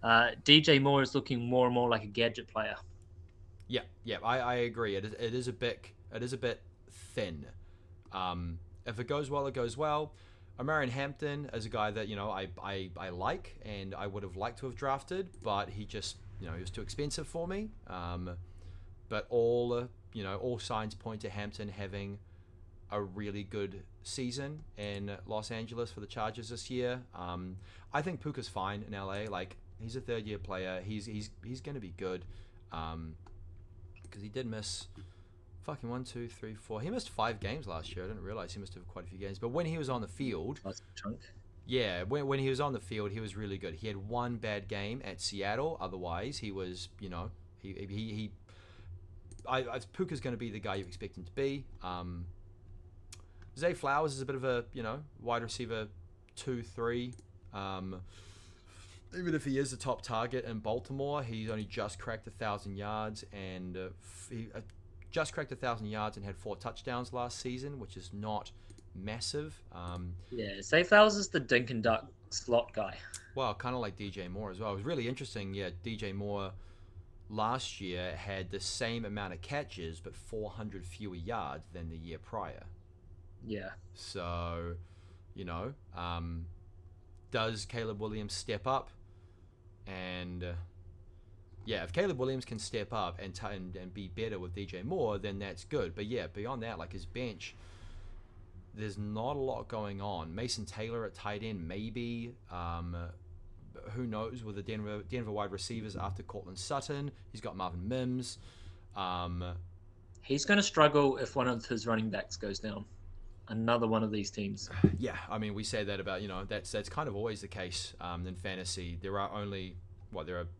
DJ Moore is looking more and more like a gadget player. Yeah, I agree. It is a bit thin. If it goes well, it goes well. Amarian Hampton is a guy that I like and I would have liked to have drafted, but he just he was too expensive for me. But all signs point to Hampton having a really good season in Los Angeles for the Chargers this year. I think Puka's fine in LA. Like, he's a third-year player. He's going to be good. Because he did miss fucking 1, 2, 3, 4. He missed 5 games last year. I didn't realize he must have quite a few games. But when he was on the field, that's a chunk. Yeah, when he was on the field, he was really good. He had one bad game at Seattle. Otherwise, he was, Puka's going to be the guy you expect him to be. Zay Flowers is a bit of a, wide receiver 2, 3. Even if he is the top target in Baltimore, he's only just cracked 1,000 yards and he just cracked 1,000 yards and had 4 touchdowns last season, which is not massive. Zay Flowers is the dink and duck slot guy. Well, kind of like DJ Moore as well. It was really interesting. Yeah, DJ Moore last year had the same amount of catches, but 400 fewer yards than the year prior. Yeah. So, does Caleb Williams step up? And if Caleb Williams can step up and be better with DJ Moore, then that's good. But yeah, beyond that, like his bench, there's not a lot going on. Mason Taylor at tight end, maybe. Who knows with the Denver wide receivers after Cortland Sutton. He's got Marvin Mims. He's going to struggle if one of his running backs goes down. Another one of these teams. Yeah, I mean, we say that about, that's kind of always the case in fantasy. There are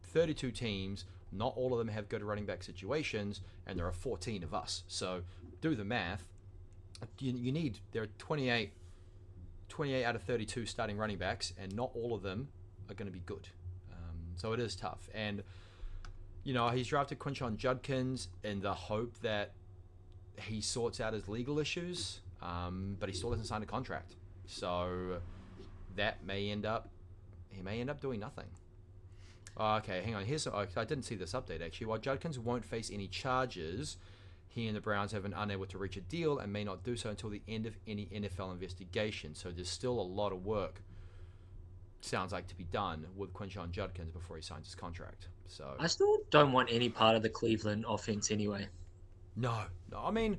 32 teams. Not all of them have good running back situations, and there are 14 of us. So do the math. There are 28 out of 32 starting running backs, and not all of them are going to be good. So it is tough. And, he's drafted Quinshon Judkins in the hope that he sorts out his legal issues, but he still hasn't signed a contract. So that he may end up doing nothing. Okay, hang on. I didn't see this update, actually. While Judkins won't face any charges, he and the Browns have been unable to reach a deal and may not do so until the end of any NFL investigation. So there's still a lot of work, sounds like, to be done with Quinshon Judkins before he signs his contract. So I still don't want any part of the Cleveland offense anyway. No. I mean,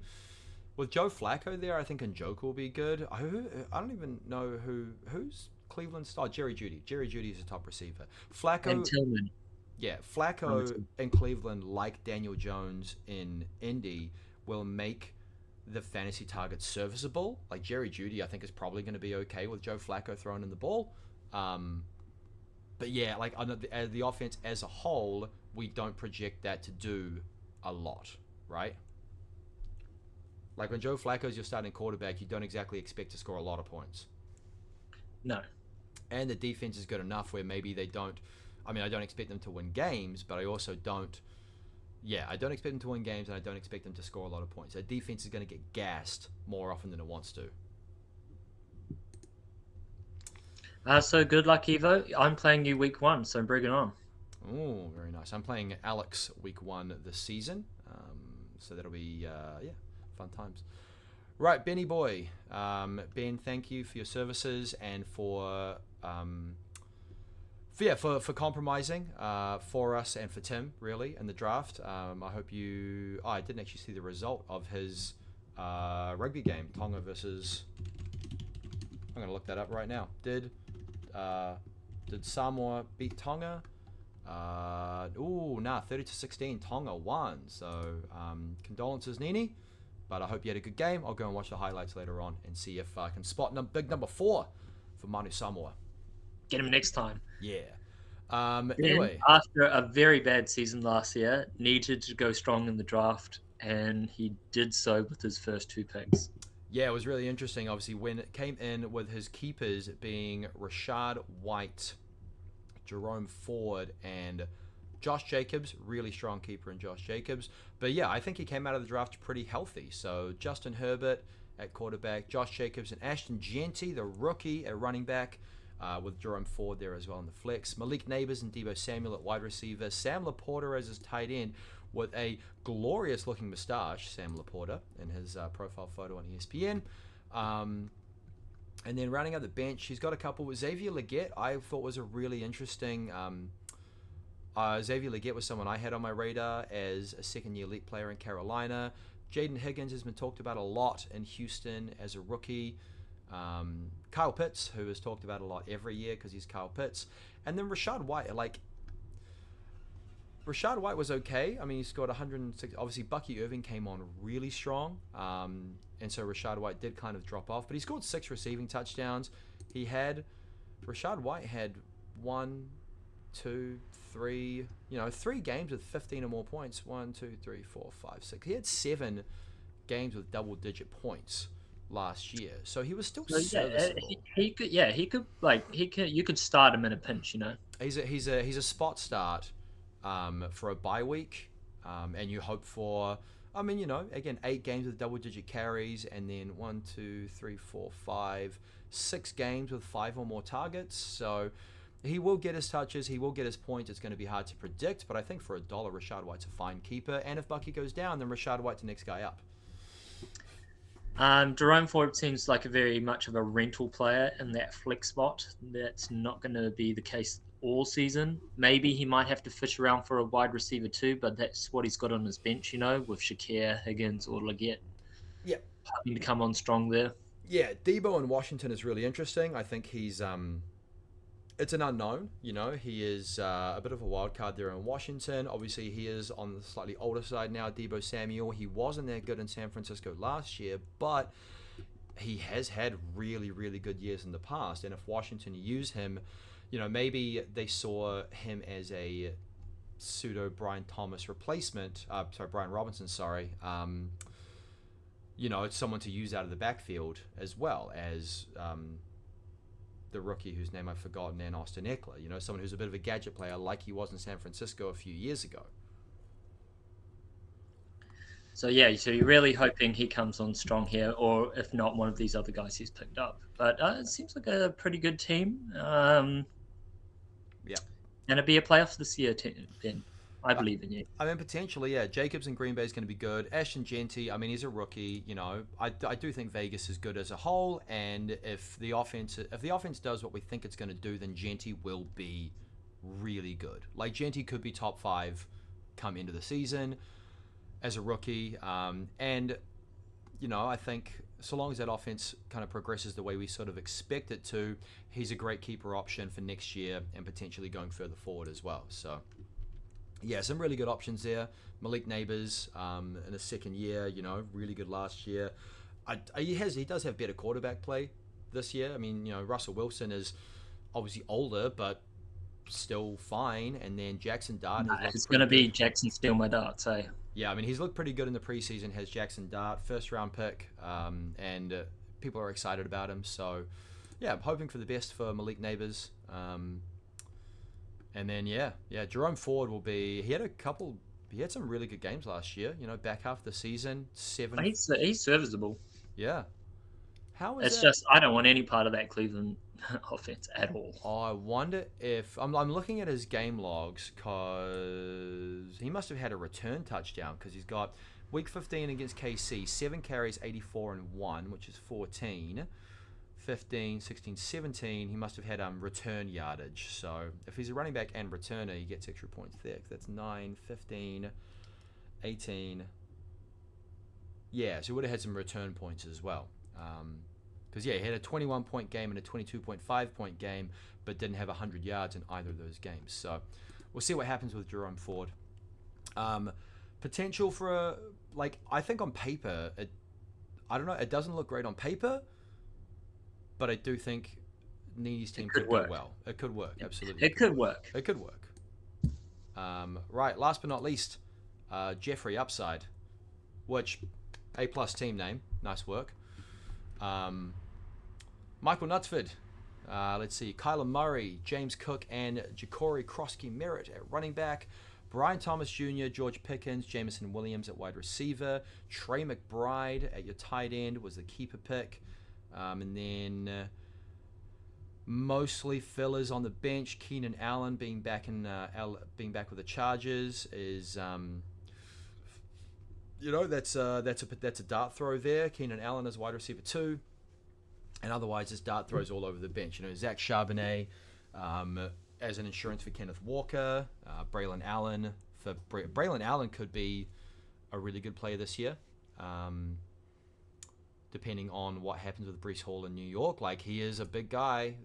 with Joe Flacco there, I think Njoku will be good. I don't even know who's Cleveland's star. Jerry Jeudy. Jerry Jeudy is a top receiver. Flacco and Tillman. Yeah, Flacco in Cleveland, like Daniel Jones in Indy, will make the fantasy targets serviceable. Like Jerry Jeudy, I think is probably going to be okay with Joe Flacco throwing in the ball. But yeah, like the offense as a whole, we don't project that to do a lot, right? Like when Joe Flacco is your starting quarterback, you don't exactly expect to score a lot of points. No. And the defense is good enough where maybe they don't. I mean, I don't expect them to win games, but I also don't. Yeah, I don't expect them to win games, and I don't expect them to score a lot of points. Their defense is going to get gassed more often than it wants to. So good luck, Evo. I'm playing you week 1, so bring it on. Oh, very nice. I'm playing Alex week 1 this season. So that'll be fun times. Right, Benny boy. Ben, thank you for your services and for compromising for us and for Tim, really, in the draft. I hope you... I didn't actually see the result of his rugby game. Tonga versus... I'm going to look that up right now. Did Samoa beat Tonga? 30-16. Tonga won. So, condolences, Nini. But I hope you had a good game. I'll go and watch the highlights later on and see if I can spot big number 4 for Manu Samoa. Get him next time. Yeah. Anyway, after a very bad season last year, needed to go strong in the draft, and he did so with his first 2 picks. Yeah, it was really interesting. Obviously, when it came in with his keepers being Rashad White, Jerome Ford, and Josh Jacobs, really strong keeper in Josh Jacobs. But yeah, I think he came out of the draft pretty healthy. So Justin Herbert at quarterback, Josh Jacobs and Ashton Jeanty, the rookie at running back, with Jerome Ford there as well in the flex. Malik Neighbors and Deebo Samuel at wide receiver. Sam Laporta as his tight end with a glorious looking moustache, Sam Laporta, in his profile photo on ESPN. And then rounding out the bench, he's got a couple. Xavier Legette, I thought was a really interesting... Xavier Legette was someone I had on my radar as a second-year elite player in Carolina. Jaden Higgins has been talked about a lot in Houston as a rookie. Kyle Pitts, who is talked about a lot every year because he's Kyle Pitts. And then Rashad White, Rashad White was okay. I mean, he scored 106. Obviously, Bucky Irving came on really strong. And so Rashad White did kind of drop off. But he scored 6 receiving touchdowns. Rashad White had 1, 2, 3, 3 games with 15 or more points. 1, 2, 3, 4, 5, 6. He had 7 games with double-digit points last year, so he was still serviceable. You could start him in a pinch, He's a spot start for a bye week, and you hope for, again, 8 games with double-digit carries, and then 1, 2, 3, 4, 5, 6 games with 5 or more targets. So he will get his touches, he will get his points. It's going to be hard to predict, but I think for $1, Rashad White's a fine keeper, and if Bucky goes down, then Rashad White's the next guy up. Jerome Ford seems like a very much of a rental player in that flex spot. That's not going to be the case all season. Maybe he might have to fish around for a wide receiver too, but that's what he's got on his bench, with Shakir, Higgins, or Legette. Yeah. Hoping to come on strong there. Yeah, Deebo in Washington is really interesting. I think he's... it's an unknown, he is a bit of a wild card there in Washington. Obviously, he is on the slightly older side now, Deebo Samuel. He wasn't that good in San Francisco last year, but he has had really, really good years in the past. And if Washington use him, maybe they saw him as a pseudo Brian Thomas replacement. Brian Robinson, sorry. It's someone to use out of the backfield as well as... the rookie whose name I've forgotten, and Austin Eckler, someone who's a bit of a gadget player like he was in San Francisco a few years ago. So you're really hoping he comes on strong here, or if not, one of these other guys he's picked up. But it seems like a pretty good team. Yeah. And it'd be a playoff this year, Ben. I believe in you. Potentially, yeah. Jacobs in Green Bay is going to be good. Ashton Jeanty, he's a rookie. I do think Vegas is good as a whole, and if the offense does what we think it's going to do, then Jeanty will be really good. Jeanty could be top 5 come into the season as a rookie, and I think so long as that offense kind of progresses the way we sort of expect it to, he's a great keeper option for next year and potentially going further forward as well. So. Yeah, some really good options there. Malik Neighbors in his second year, really good last year. He does have better quarterback play this year. Russell Wilson is obviously older, but still fine. And then Jackson Dart. It's going to be Jackson Steal My Darts, eh? Yeah, he's looked pretty good in the preseason, has Jackson Dart, first-round pick, and people are excited about him. So, yeah, I'm hoping for the best for Malik Neighbors. And then, Jerome Ford will be... He had some really good games last year, back half of the season. 7... He's serviceable. Yeah. How is It's that? just, I don't want any part of that Cleveland offense at all. Oh, I wonder if... I'm looking at his game logs because he must have had a return touchdown because he's got Week 15 against KC, 7 carries, 84 and 1, which is 14. 15, 16, 17, he must have had return yardage. So if he's a running back and returner, he gets extra points there. That's 9, 15, 18. Yeah, so he would have had some return points as well. Because, he had a 21-point game and a 22.5-point game, but didn't have 100 yards in either of those games. So we'll see what happens with Jerome Ford. Potential for I think on paper, I don't know, it doesn't look great on paper, but I do think Nene's team could do well. It could work, absolutely. It could work. It could work. Right, last but not least, Jeffrey Upside, which A+ team name, nice work. Michael Knutsford, let's see, Kyler Murray, James Cook, and Ja'Cory Krosky-Merritt at running back. Brian Thomas Jr., George Pickens, Jameson Williams at wide receiver. Trey McBride at your tight end was the keeper pick. And then mostly fillers on the bench. Keenan Allen being back with the Chargers is that's a dart throw there. Keenan Allen as wide receiver 2, and otherwise it's dart throws all over the bench. Zach Charbonnet as an insurance for Kenneth Walker. Braylon Allen could be a really good player this year. Depending on what happens with Breece Hall in New York. He is a big guy.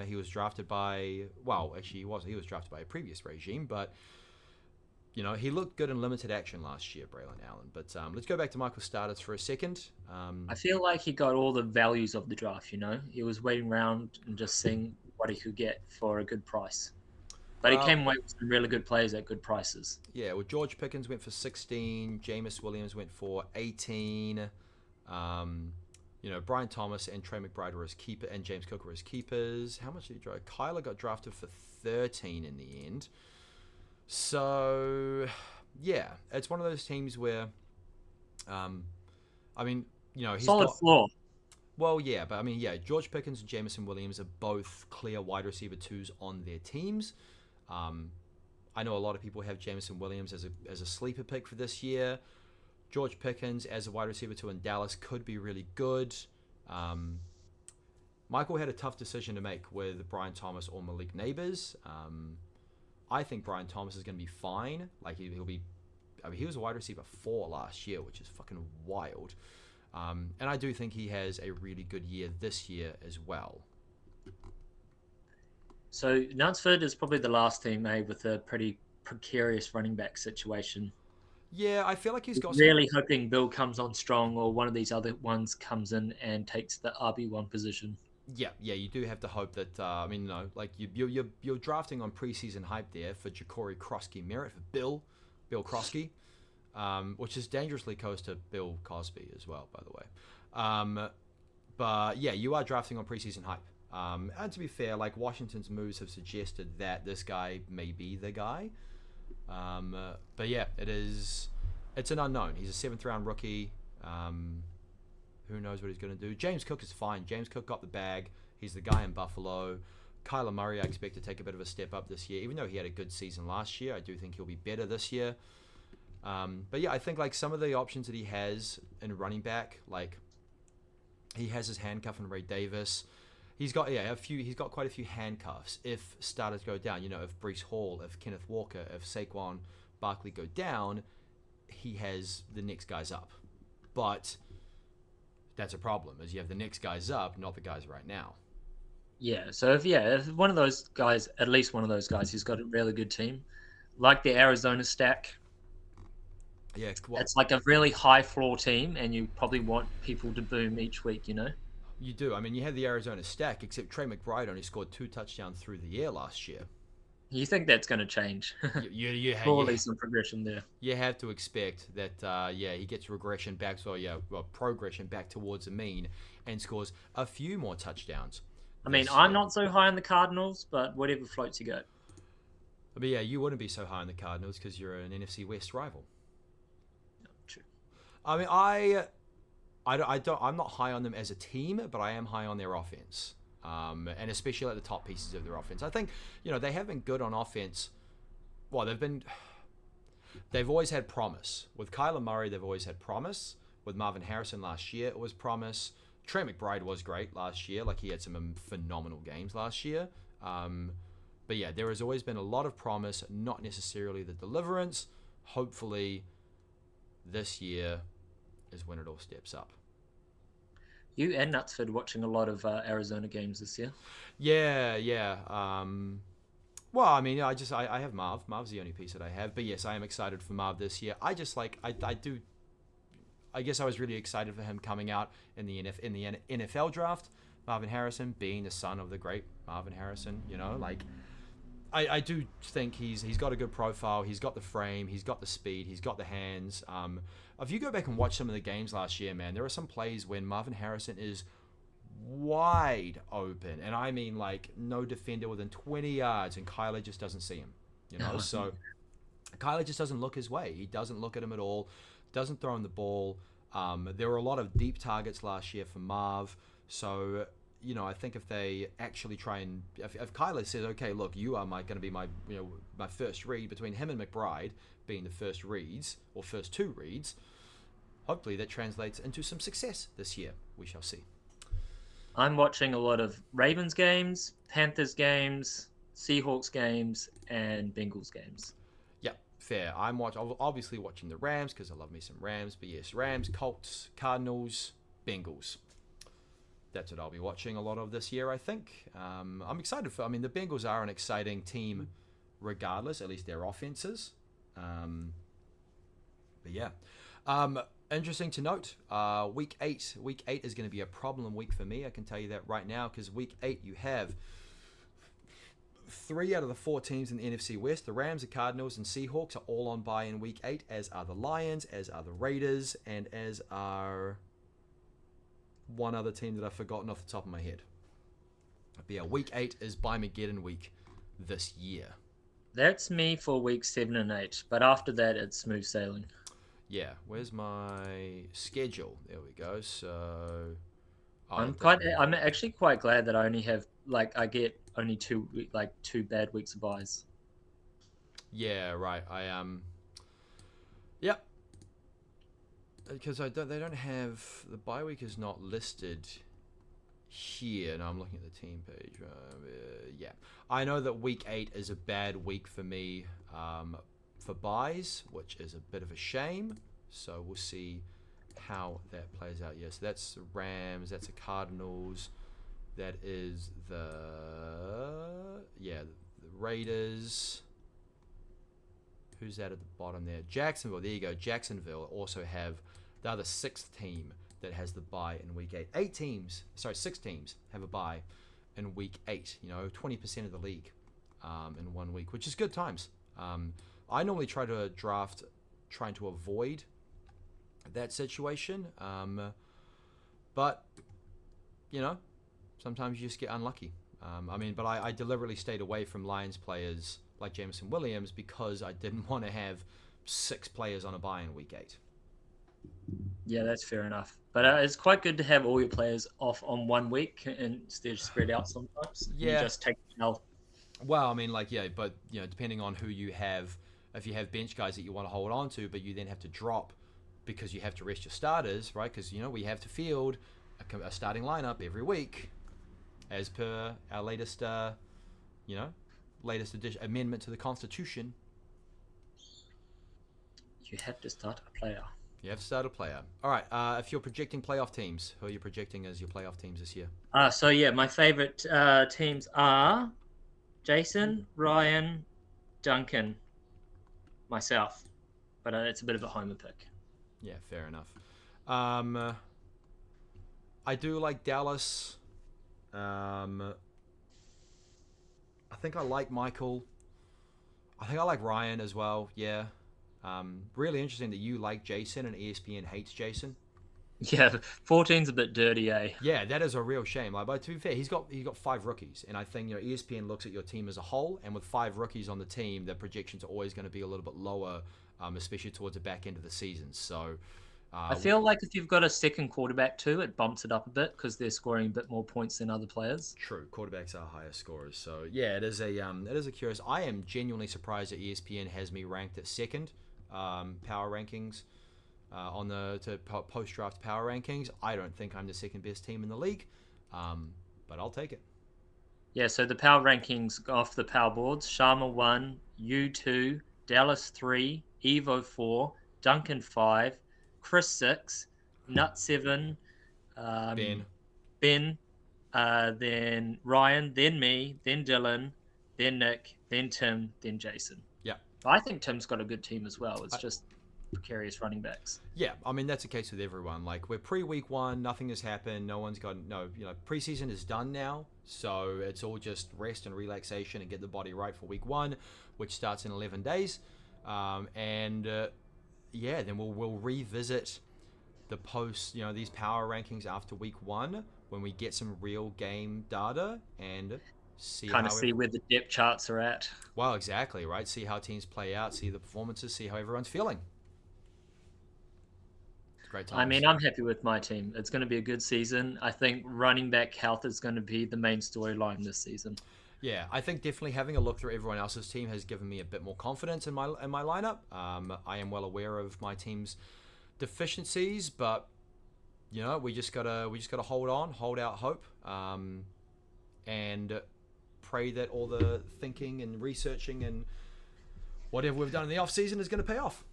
He was drafted by, he was drafted by a previous regime, but, he looked good in limited action last year, Braylon Allen. But let's go back to Michael's starters for a second. I feel like he got all the values of the draft, He was waiting around and just seeing what he could get for a good price. But he came away with some really good players at good prices. Yeah, well, George Pickens went for 16. Jameis Williams went for 18. Brian Thomas and Trey McBride were his keeper, and James Cook were his keepers. How much did he draft? Kyler got drafted for 13 in the end. So, it's one of those teams where, he's solid floor. Well, but George Pickens and Jameson Williams are both clear wide receiver 2s on their teams. I know a lot of people have Jameson Williams as a sleeper pick for this year. George Pickens as a wide receiver 2 in Dallas could be really good. Michael had a tough decision to make with Brian Thomas or Malik Neighbors. I think Brian Thomas is going to be fine. He was a wide receiver 4 last year, which is fucking wild. And I do think he has a really good year this year as well. So Knutsford is probably the last team made with a pretty precarious running back situation. Yeah, I feel like he's got really hoping Bill comes on strong or one of these other ones comes in and takes the RB1 position. Yeah, you do have to hope that. You're drafting on preseason hype there for Ja'Cory Krosky-Merritt for Bill Krosky, which is dangerously close to Bill Cosby as well, by the way. But you are drafting on preseason hype. And to be fair, Washington's moves have suggested that this guy may be the guy. But it's an unknown. He's a 7th round rookie. Who knows what he's going to do? James Cook is fine. James Cook got the bag. He's the guy in Buffalo. Kyler Murray, I expect to take a bit of a step up this year. Even though he had a good season last year, I do think he'll be better this year. But I think some of the options that he has in running back, he has his handcuff in Ray Davis. He's got He's got quite a few handcuffs if starters go down. If Breece Hall, if Kenneth Walker, if Saquon Barkley go down, he has the next guys up. But that's a problem, is you have the next guys up, not the guys right now. Yeah, so if one of those guys, at least one of those guys, who's got a really good team, like the Arizona stack. Yeah, it's a really high floor team, and you probably want people to boom each week, You do. You had the Arizona stack, except Trey McBride only scored 2 touchdowns through the air last year. You think that's going to change? You Surely some progression there. You have to expect that, he gets regression back, progression back towards the mean and scores a few more touchdowns. I'm not so high on the Cardinals, but whatever floats your goat. But you wouldn't be so high on the Cardinals because you're an NFC West rival. No, true. I'm not high on them as a team, but I am high on their offense. And especially at the top pieces of their offense. I think, they have been good on offense. Well, they've been... they've always had promise. With Kyler Murray, they've always had promise. With Marvin Harrison last year, it was promise. Trey McBride was great last year. Like, he had some phenomenal games last year. But yeah, there has always been a lot of promise, not necessarily the deliverance. Hopefully, this year is when it all steps up. You and Nutsford watching a lot of Arizona games this year. Yeah. Well, I mean, I have Marv. Marv's the only piece that I have. But yes, I am excited for Marv this year. I just like, I guess I was really excited for him coming out in the NFL draft. Marvin Harrison being the son of the great Marvin Harrison, like, I do think he's got a good profile. He's got the frame. He's got the speed. He's got the hands. If you go back and watch some of the games last year, man, there are some plays when Marvin Harrison is wide open, and I mean, like, no defender within 20 yards, and Kyler just doesn't see him. So Kyler just doesn't look his way. He doesn't look at him at all. Doesn't throw him the ball. There were a lot of deep targets last year for Marv. So, I think if they actually try and if Kyler says, okay, look, you are going to be my my first read, between him and McBride being the first reads or first two reads, hopefully that translates into some success this year. We shall see. I'm watching a lot of Ravens games, Panthers games, Seahawks games, and Bengals games. Yeah, fair. I'm obviously watching the Rams because I love me some Rams. But yes, Rams, Colts, Cardinals, Bengals. That's what I'll be watching a lot of this year, I think. I'm excited for. I mean, the Bengals are an exciting team, regardless. At least their offenses. But yeah. Interesting to note. Week 8. Week 8 is going to be a problem week for me. I can tell you that right now, because week 8 you have 3 out of the 4 teams in the NFC West. The Rams, the Cardinals, and Seahawks are all on bye in week 8, as are the Lions, as are the Raiders, and as are one other team that I've forgotten off the top of my head. But yeah, week 8 is bye-mageddon week this year. That's me for week 7 and 8, but after that it's smooth sailing. Yeah, where's my schedule? There we go. So I'm actually quite glad that I only have I get only 2 bad weeks of buys. Yeah, right. Yep. Because they don't have, the bye week is not listed here. No, I'm looking at the team page. Yeah, I know that week 8 is a bad week for me for buys, which is a bit of a shame. So we'll see how that plays out. Yes, that's the Rams. That's the Cardinals. That is the Raiders. Who's that at the bottom there? Jacksonville. There you go. Jacksonville also have, they're the 6th team that has the bye in week 8. 6 teams have a bye in week 8. 20% of the league in 1 week, which is good times. I normally try to draft trying to avoid that situation. But, sometimes you just get unlucky. But I deliberately stayed away from Lions players like Jameson Williams because I didn't want to have 6 players on a bye in week 8. Yeah, that's fair enough. But it's quite good to have all your players off on 1 week instead of spread out sometimes. Yeah. You just take the L. Well, but depending on who you have, if you have bench guys that you want to hold on to, but you then have to drop because you have to rest your starters, right? Because, we have to field a starting lineup every week as per our latest, amendment to the Constitution. You have to start a player. You have to start a player. All right. If you're projecting playoff teams, who are you projecting as your playoff teams this year? My favorite teams are Jason, Ryan, Duncan, myself. But it's a bit of a homer pick. Yeah, fair enough. I do like Dallas. I think I like Michael. I think I like Ryan as well. Yeah. Really interesting that you like Jason and ESPN hates Jason. Yeah, 14's a bit dirty, eh? Yeah, that is a real shame. But to be fair, he's got 5 rookies, and I think ESPN looks at your team as a whole, and with 5 rookies on the team, the projections are always going to be a little bit lower, especially towards the back end of the season. So I feel like if you've got a second quarterback too, it bumps it up a bit because they're scoring a bit more points than other players. True, quarterbacks are higher scorers. So yeah, it is a curious. I am genuinely surprised that ESPN has me ranked at second. power rankings on the post draft power rankings. I don't think I'm the second best team in the league, but I'll take it. Yeah, so the power rankings off the power boards: Sharma 1, U 2, Dallas 3, Evo 4, Duncan 5, Chris 6, Nut 7, Ben. Ben, then Ryan, then me, then Dylan, then Nick, then Tim, then Jason. Yeah. I think Tim's got a good team as well. It's I, just precarious running backs. Yeah, I mean that's the case with everyone. Like we're pre-week 1, nothing has happened. No one's got preseason is done now, so it's all just rest and relaxation and get the body right for week 1, which starts in 11 days. Then we'll revisit the post, these power rankings after week 1 when we get some real game data and see where the depth charts are at. Well, exactly, right? See how teams play out, see the performances, see how everyone's feeling. Great times. I mean, I'm happy with my team. It's going to be a good season. I think running back health is going to be the main storyline this season. Yeah, I think definitely having a look through everyone else's team has given me a bit more confidence in my lineup. I am well aware of my team's deficiencies, but we just gotta hold on, hold out hope, and pray that all the thinking and researching and whatever we've done in the off season is going to pay off.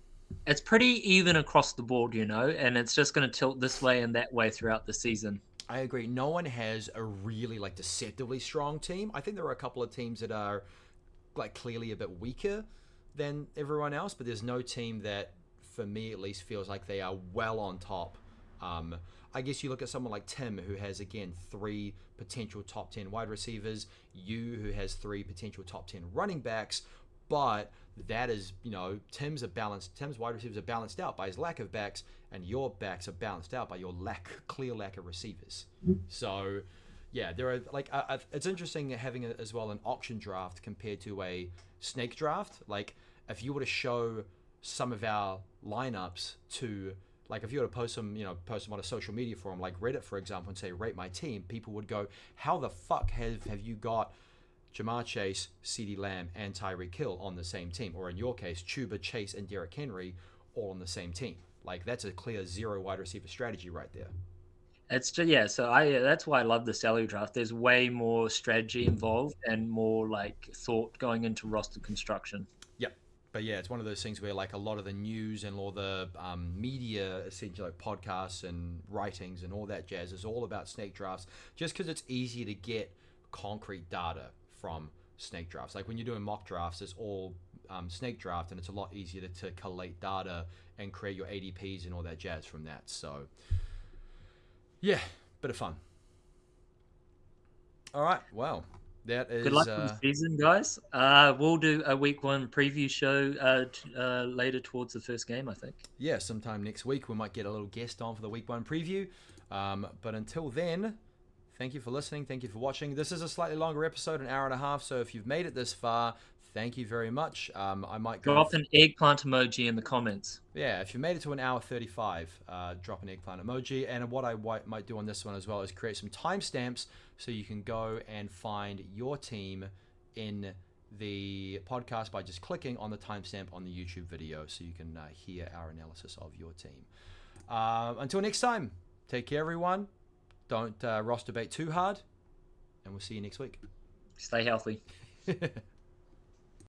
It's pretty even across the board, and it's just going to tilt this way and that way throughout the season. I agree. No one has a really deceptively strong team. I think there are a couple of teams that are clearly a bit weaker than everyone else, but there's no team that, for me at least, feels like they are well on top. I guess you look at someone like Tim, who has, again, 3 potential top 10 wide receivers, you, who has 3 potential top 10 running backs, but that is, Tim's wide receivers are balanced out by his lack of backs, and your backs are balanced out by your clear lack of receivers. So, yeah, there are it's interesting having as well an auction draft compared to a snake draft. If you were to show some of our lineups to, if you were to post them on a social media forum like Reddit, for example, and say rate my team, people would go, how the fuck have you got Jamar Chase, CeeDee Lamb, and Tyreek Hill on the same team? Or in your case, Chuba, Chase, and Derrick Henry all on the same team. That's a clear 0 wide receiver strategy right there. It's just, so that's why I love the salary draft. There's way more strategy involved and more thought going into roster construction. Yep. But yeah, it's one of those things where a lot of the news and all the media, essentially podcasts and writings and all that jazz is all about snake drafts, just because it's easier to get concrete data from snake drafts. When you're doing mock drafts, it's all snake draft, and it's a lot easier to collate data and create your ADPs and all that jazz from that. So yeah, bit of fun. All right, well, that is good luck with the season, guys. We'll do a week 1 preview show later towards the first game, I think. Yeah, sometime next week we might get a little guest on for the week 1 preview, but until then, thank you for listening. Thank you for watching. This is a slightly longer episode, an hour and a half. So if you've made it this far, thank you very much. I might drop an eggplant emoji in the comments. Yeah, if you made it to an hour 35, drop an eggplant emoji. And what I might do on this one as well is create some timestamps so you can go and find your team in the podcast by just clicking on the timestamp on the YouTube video so you can hear our analysis of your team. Until next time, take care, everyone. Don't roster bait too hard, and we'll see you next week. Stay healthy.